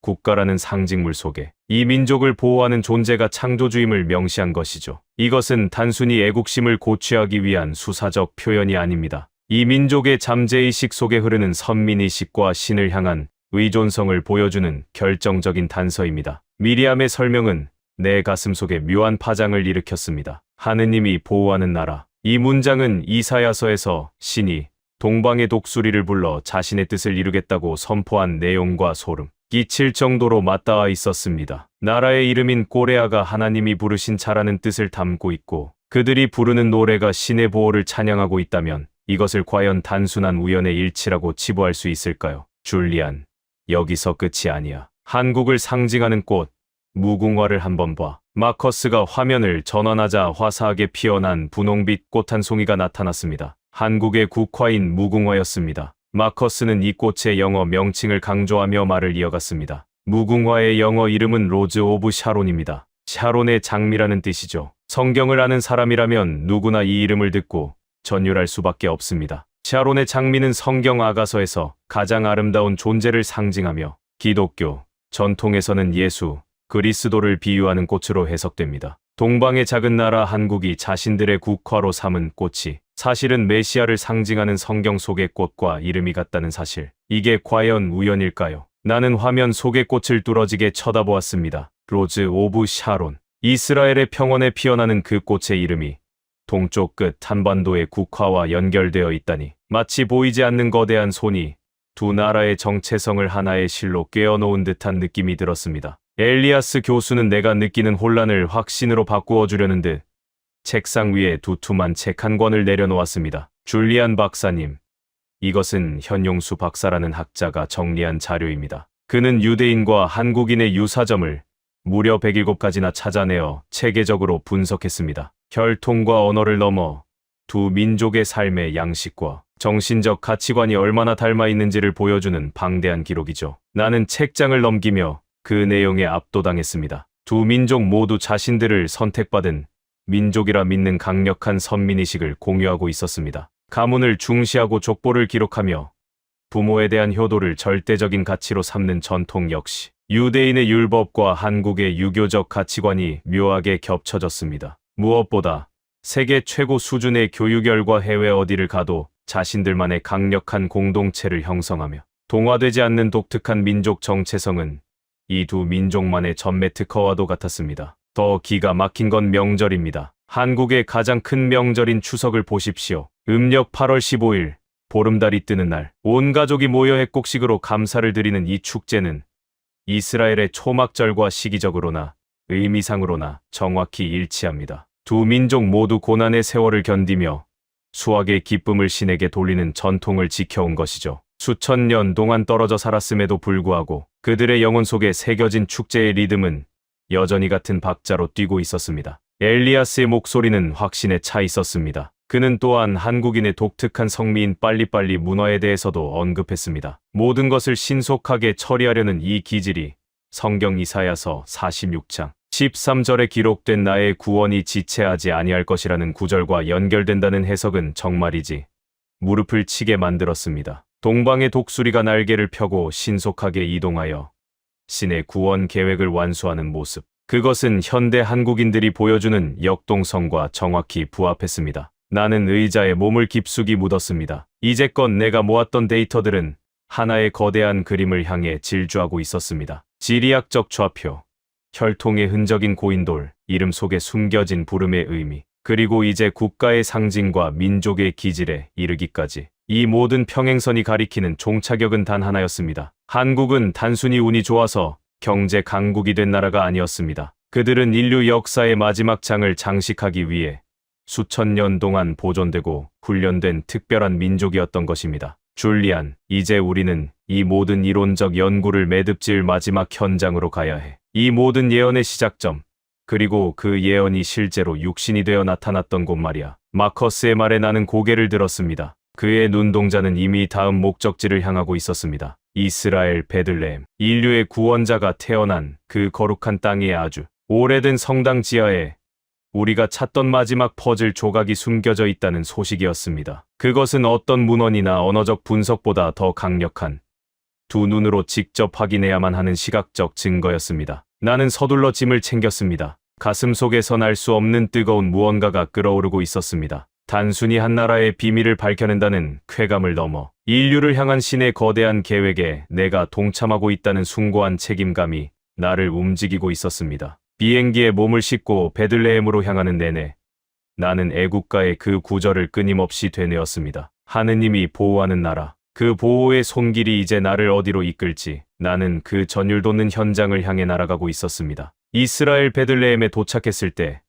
국가라는 상징물 속에 이 민족을 보호하는 존재가 창조주임을 명시한 것이죠. 이것은 단순히 애국심을 고취하기 위한 수사적 표현이 아닙니다. 이 민족의 잠재의식 속에 흐르는 선민의식과 신을 향한 의존성을 보여주는 결정적인 단서입니다. 미리암의 설명은 내 가슴 속에 묘한 파장을 일으켰습니다. 하느님이 보호하는 나라. 이 문장은 이사야서에서 신이 동방의 독수리를 불러 자신의 뜻을 이루겠다고 선포한 내용과 소름 끼칠 정도로 맞닿아 있었습니다. 나라의 이름인 꼬레아가 하나님이 부르신 자라는 뜻을 담고 있고 그들이 부르는 노래가 신의 보호를 찬양하고 있다면 이것을 과연 단순한 우연의 일치라고 치부할 수 있을까요? 줄리안, 여기서 끝이 아니야. 한국을 상징하는 꽃, 무궁화를 한번 봐. 마커스가 화면을 전환하자 화사하게 피어난 분홍빛 꽃 한 송이가 나타났습니다. 한국의 국화인 무궁화였습니다. 마커스는 이 꽃의 영어 명칭을 강조하며 말을 이어갔습니다. 무궁화의 영어 이름은 로즈 오브 샤론입니다. 샤론의 장미라는 뜻이죠. 성경을 아는 사람이라면 누구나 이 이름을 듣고 전율할 수밖에 없습니다. 샤론의 장미는 성경 아가서에서 가장 아름다운 존재를 상징하며 기독교 전통에서는 예수, 그리스도를 비유하는 꽃으로 해석됩니다. 동방의 작은 나라 한국이 자신들의 국화로 삼은 꽃이 사실은 메시아를 상징하는 성경 속의 꽃과 이름이 같다는 사실. 이게 과연 우연일까요? 나는 화면 속의 꽃을 뚫어지게 쳐다보았습니다. 로즈 오브 샤론. 이스라엘의 평원에 피어나는 그 꽃의 이름이 동쪽 끝 한반도의 국화와 연결되어 있다니. 마치 보이지 않는 거대한 손이 두 나라의 정체성을 하나의 실로 꿰어놓은 듯한 느낌이 들었습니다. 엘리아스 교수는 내가 느끼는 혼란을 확신으로 바꾸어 주려는 듯 책상 위에 두툼한 책 한 권을 내려놓았습니다. 줄리안 박사님, 이것은 현용수 박사라는 학자가 정리한 자료입니다. 그는 유대인과 한국인의 유사점을 무려 107가지나 찾아내어 체계적으로 분석했습니다. 혈통과 언어를 넘어 두 민족의 삶의 양식과 정신적 가치관이 얼마나 닮아 있는지를 보여주는 방대한 기록이죠. 나는 책장을 넘기며 그 내용에 압도당했습니다. 두 민족 모두 자신들을 선택받은 민족이라 믿는 강력한 선민의식을 공유하고 있었습니다. 가문을 중시하고 족보를 기록하며 부모에 대한 효도를 절대적인 가치로 삼는 전통 역시 유대인의 율법과 한국의 유교적 가치관이 묘하게 겹쳐졌습니다. 무엇보다 세계 최고 수준의 교육열과 해외 어디를 가도 자신들만의 강력한 공동체를 형성하며 동화되지 않는 독특한 민족 정체성은 이 두 민족만의 전매 특허와도 같았습니다. 더 기가 막힌 건 명절입니다. 한국의 가장 큰 명절인 추석을 보십시오. 음력 8월 15일 보름달이 뜨는 날, 온 가족이 모여 핵곡식으로 감사를 드리는 이 축제는 이스라엘의 초막절과 시기적으로나 의미상으로나 정확히 일치합니다. 두 민족 모두 고난의 세월을 견디며 수확의 기쁨을 신에게 돌리는 전통을 지켜온 것이죠. 수천 년 동안 떨어져 살았음에도 불구하고 그들의 영혼 속에 새겨진 축제의 리듬은 여전히 같은 박자로 뛰고 있었습니다. 엘리아스의 목소리는 확신에 차 있었습니다. 그는 또한 한국인의 독특한 성미인 빨리빨리 문화에 대해서도 언급했습니다. 모든 것을 신속하게 처리하려는 이 기질이 성경 이사야서 46장 13절에 기록된 나의 구원이 지체하지 아니할 것이라는 구절과 연결된다는 해석은 정말이지 무릎을 치게 만들었습니다. 동방의 독수리가 날개를 펴고 신속하게 이동하여 신의 구원 계획을 완수하는 모습. 그것은 현대 한국인들이 보여주는 역동성과 정확히 부합했습니다. 나는 의자에 몸을 깊숙이 묻었습니다. 이제껏 내가 모았던 데이터들은 하나의 거대한 그림을 향해 질주하고 있었습니다. 지리학적 좌표, 혈통의 흔적인 고인돌, 이름 속에 숨겨진 부름의 의미, 그리고 이제 국가의 상징과 민족의 기질에 이르기까지. 이 모든 평행선이 가리키는 종착역은 단 하나였습니다. 한국은 단순히 운이 좋아서 경제 강국이 된 나라가 아니었습니다. 그들은 인류 역사의 마지막 장을 장식하기 위해 수천 년 동안 보존되고 훈련된 특별한 민족이었던 것입니다. 줄리안, 이제 우리는 이 모든 이론적 연구를 매듭지을 마지막 현장으로 가야 해. 이 모든 예언의 시작점, 그리고 그 예언이 실제로 육신이 되어 나타났던 곳 말이야. 마커스의 말에 나는 고개를 들었습니다. 그의 눈동자는 이미 다음 목적지를 향하고 있었습니다. 이스라엘 베들레헴, 인류의 구원자가 태어난 그 거룩한 땅의 아주 오래된 성당 지하에 우리가 찾던 마지막 퍼즐 조각이 숨겨져 있다는 소식이었습니다. 그것은 어떤 문헌이나 언어적 분석보다 더 강력한 두 눈으로 직접 확인해야만 하는 시각적 증거였습니다. 나는 서둘러 짐을 챙겼습니다. 가슴 속에선 알 수 없는 뜨거운 무언가가 끓어오르고 있었습니다. 단순히 한 나라의 비밀을 밝혀낸다는 쾌감을 넘어 인류를 향한 신의 거대한 계획에 내가 동참하고 있다는 숭고한 책임감이 나를 움직이고 있었습니다. 비행기에 몸을 싣고 베들레헴으로 향하는 내내 나는 애국가의 그 구절을 끊임없이 되뇌었습니다. 하느님이 보호하는 나라, 그 보호의 손길이 이제 나를 어디로 이끌지 나는 그 전율 돋는 현장을 향해 날아가고 있었습니다. 이스라엘 베들레헴에 도착했을 때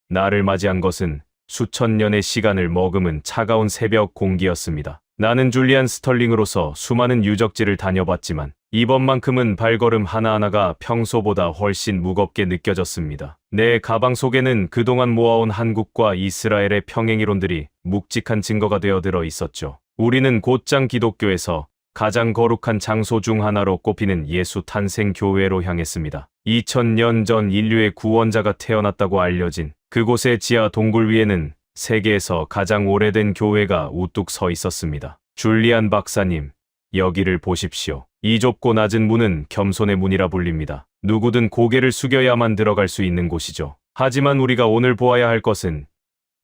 나를 맞이한 것은 수천 년의 시간을 머금은 차가운 새벽 공기였습니다. 나는 줄리안 스털링으로서 수많은 유적지를 다녀봤지만 이번만큼은 발걸음 하나하나가 평소보다 훨씬 무겁게 느껴졌습니다. 내 가방 속에는 그동안 모아온 한국과 이스라엘의 평행이론들이 묵직한 증거가 되어 들어 있었죠. 우리는 곧장 기독교에서 가장 거룩한 장소 중 하나로 꼽히는 예수 탄생 교회로 향했습니다. 2000년 전 인류의 구원자가 태어났다고 알려진 그곳의 지하 동굴 위에는 세계에서 가장 오래된 교회가 우뚝 서 있었습니다. 줄리안 박사님, 여기를 보십시오. 이 좁고 낮은 문은 겸손의 문이라 불립니다. 누구든 고개를 숙여야만 들어갈 수 있는 곳이죠. 하지만 우리가 오늘 보아야 할 것은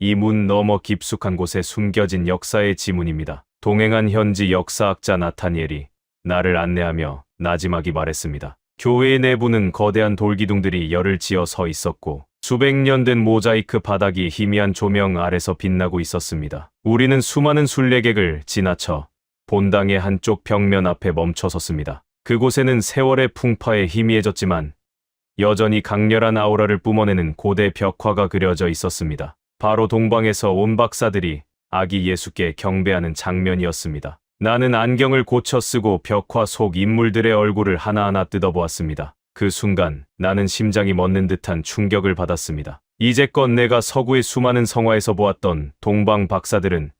이 문 너머 깊숙한 곳에 숨겨진 역사의 지문입니다. 동행한 현지 역사학자 나타니엘이 나를 안내하며 나지막이 말했습니다. 교회의 내부는 거대한 돌기둥들이 열을 지어 서 있었고 수백 년 된 모자이크 바닥이 희미한 조명 아래서 빛나고 있었습니다. 우리는 수많은 순례객을 지나쳐 본당의 한쪽 벽면 앞에 멈춰섰습니다. 그곳에는 세월의 풍파에 희미해졌지만 여전히 강렬한 아우라를 뿜어내는 고대 벽화가 그려져 있었습니다. 바로 동방에서 온 박사들이 아기 예수께 경배하는 장면이었습니다. 나는 안경을 고쳐 쓰고 벽화 속 인물들의 얼굴을 하나하나 뜯어보았습니다. 그 순간 나는 심장이 멎는 듯한 충격을 받았습니다. 이제껏 내가 서구의 수많은 성화에서 보았던 동방 박사들은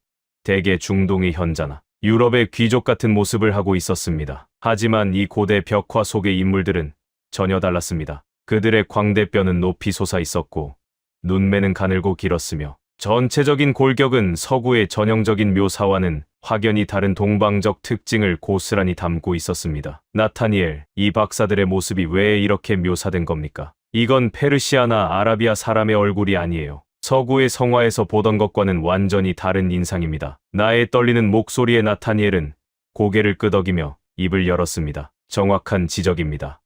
대개 중동의 현자나 유럽의 귀족 같은 모습을 하고 있었습니다. 하지만 이 고대 벽화 속의 인물들은 전혀 달랐습니다. 그들의 광대뼈는 높이 솟아 있었고 눈매는 가늘고 길었으며 전체적인 골격은 서구의 전형적인 묘사와는 확연히 다른 동방적 특징을 고스란히 담고 있었습니다. 나타니엘, 이 박사들의 모습이 왜 이렇게 묘사된 겁니까? 이건 페르시아나 아라비아 사람의 얼굴이 아니에요. 서구의 성화에서 보던 것과는 완전히 다른 인상입니다. 나의 떨리는 목소리에 나타니엘은 고개를 끄덕이며 입을 열었습니다. 정확한 지적입니다.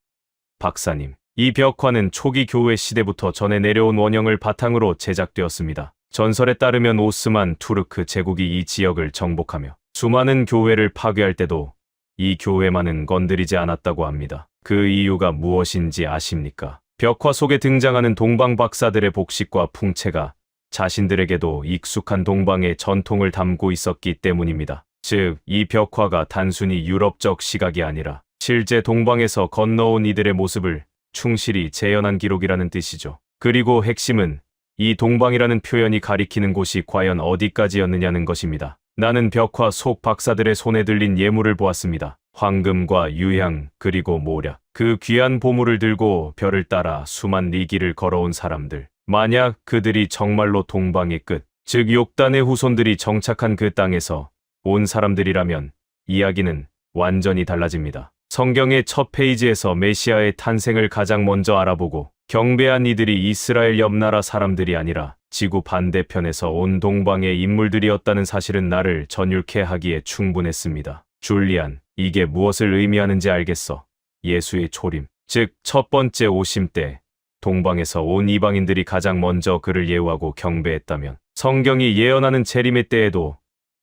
박사님, 이 벽화는 초기 교회 시대부터 전해 내려온 원형을 바탕으로 제작되었습니다. 전설에 따르면 오스만 투르크 제국이 이 지역을 정복하며 수많은 교회를 파괴할 때도 이 교회만은 건드리지 않았다고 합니다. 그 이유가 무엇인지 아십니까? 벽화 속에 등장하는 동방 박사들의 복식과 풍채가 자신들에게도 익숙한 동방의 전통을 담고 있었기 때문입니다. 즉, 이 벽화가 단순히 유럽적 시각이 아니라 실제 동방에서 건너온 이들의 모습을 충실히 재현한 기록이라는 뜻이죠. 그리고 핵심은 이 동방이라는 표현이 가리키는 곳이 과연 어디까지였느냐는 것입니다. 나는 벽화 속 박사들의 손에 들린 예물을 보았습니다. 황금과 유향 그리고 모략. 그 귀한 보물을 들고 별을 따라 수만 리길을 걸어온 사람들. 만약 그들이 정말로 동방의 끝, 즉 욕단의 후손들이 정착한 그 땅에서 온 사람들이라면 이야기는 완전히 달라집니다. 성경의 첫 페이지에서 메시아의 탄생을 가장 먼저 알아보고 경배한 이들이 이스라엘 옆나라 사람들이 아니라 지구 반대편에서 온 동방의 인물들이었다는 사실은 나를 전율케 하기에 충분했습니다. 줄리안, 이게 무엇을 의미하는지 알겠어. 예수의 초림, 즉 첫 번째 오심 때 동방에서 온 이방인들이 가장 먼저 그를 예우하고 경배했다면 성경이 예언하는 재림의 때에도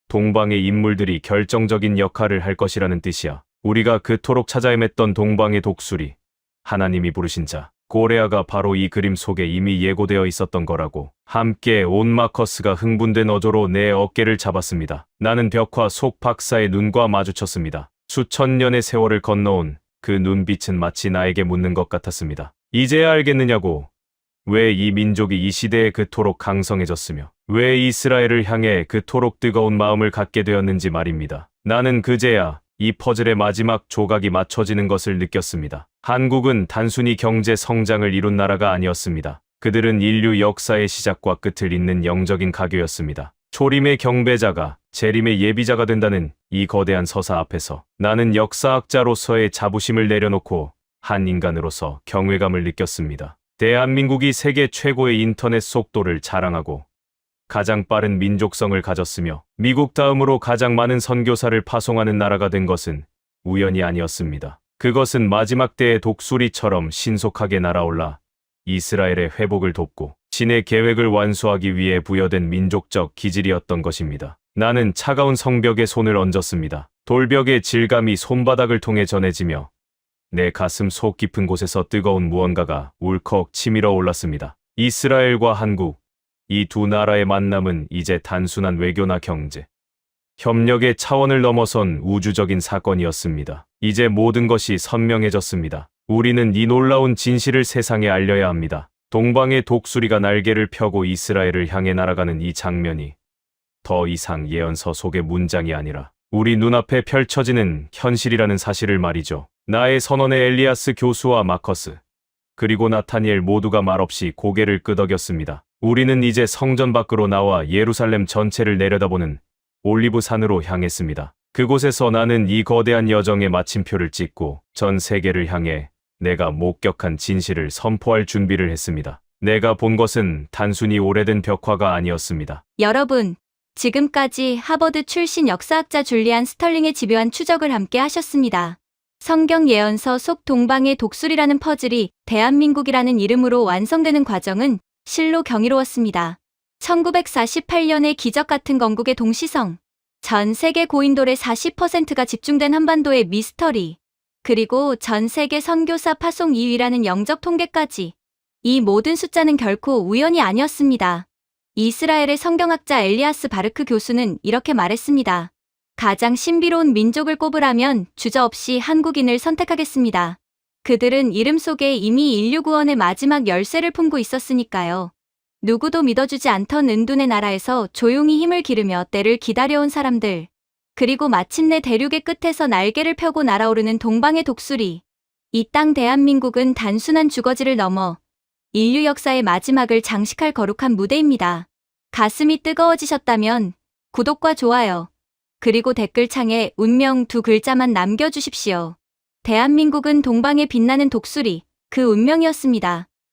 동방의 인물들이 결정적인 역할을 할 것이라는 뜻이야. 우리가 그토록 찾아 헤맸던 동방의 독수리, 하나님이 부르신 자, 고레아가 바로 이 그림 속에 이미 예고되어 있었던 거라고. 함께 온 마커스가 흥분된 어조로 내 어깨를 잡았습니다. 나는 벽화 속 박사의 눈과 마주쳤습니다. 수천 년의 세월을 건너온 그 눈빛은 마치 나에게 묻는 것 같았습니다. 이제야 알겠느냐고. 왜 이 민족이 이 시대에 그토록 강성해졌으며 왜 이스라엘을 향해 그토록 뜨거운 마음을 갖게 되었는지 말입니다. 나는 그제야 이 퍼즐의 마지막 조각이 맞춰지는 것을 느꼈습니다. 한국은 단순히 경제 성장을 이룬 나라가 아니었습니다. 그들은 인류 역사의 시작과 끝을 잇는 영적인 가교였습니다. 초림의 경배자가 재림의 예비자가 된다는 이 거대한 서사 앞에서 나는 역사학자로서의 자부심을 내려놓고 한 인간으로서 경외감을 느꼈습니다. 대한민국이 세계 최고의 인터넷 속도를 자랑하고 가장 빠른 민족성을 가졌으며 미국 다음으로 가장 많은 선교사를 파송하는 나라가 된 것은 우연이 아니었습니다. 그것은 마지막 때의 독수리처럼 신속하게 날아올라 이스라엘의 회복을 돕고 신의 계획을 완수하기 위해 부여된 민족적 기질이었던 것입니다. 나는 차가운 성벽에 손을 얹었습니다. 돌벽의 질감이 손바닥을 통해 전해지며 내 가슴 속 깊은 곳에서 뜨거운 무언가가 울컥 치밀어 올랐습니다. 이스라엘과 한국, 이 두 나라의 만남은 이제 단순한 외교나 경제, 협력의 차원을 넘어선 우주적인 사건이었습니다. 이제 모든 것이 선명해졌습니다. 우리는 이 놀라운 진실을 세상에 알려야 합니다. 동방의 독수리가 날개를 펴고 이스라엘을 향해 날아가는 이 장면이 더 이상 예언서 속의 문장이 아니라 우리 눈앞에 펼쳐지는 현실이라는 사실을 말이죠. 나의 선원의 엘리아스 교수와 마커스, 그리고 나타니엘 모두가 말없이 고개를 끄덕였습니다. 우리는 이제 성전 밖으로 나와 예루살렘 전체를 내려다보는 올리브산으로 향했습니다. 그곳에서 나는 이 거대한 여정의 마침표를 찍고 전 세계를 향해 내가 목격한 진실을 선포할 준비를 했습니다. 내가 본 것은 단순히 오래된 벽화가 아니었습니다. 여러분, 지금까지 하버드 출신 역사학자 줄리안 스털링의 집요한 추적을 함께 하셨습니다. 성경 예언서 속 동방의 독수리라는 퍼즐이 대한민국이라는 이름으로 완성되는 과정은 실로 경이로웠습니다. 1948년의 기적 같은 건국의 동시성, 전 세계 고인돌의 40%가 집중된 한반도의 미스터리, 그리고 전 세계 선교사 파송 2위라는 영적 통계까지. 이 모든 숫자는 결코 우연이 아니었습니다. 이스라엘의 성경학자 엘리아스 바르크 교수는 이렇게 말했습니다. 가장 신비로운 민족을 꼽으라면 주저없이 한국인을 선택하겠습니다. 그들은 이름 속에 이미 인류 구원의 마지막 열쇠를 품고 있었으니까요. 누구도 믿어주지 않던 은둔의 나라에서 조용히 힘을 기르며 때를 기다려온 사람들. 그리고 마침내 대륙의 끝에서 날개를 펴고 날아오르는 동방의 독수리. 이 땅 대한민국은 단순한 주거지를 넘어 인류 역사의 마지막을 장식할 거룩한 무대입니다. 가슴이 뜨거워지셨다면 구독과 좋아요, 그리고 댓글창에 운명 두 글자만 남겨주십시오. 대한민국은 동방에 빛나는 독수리, 그 운명이었습니다.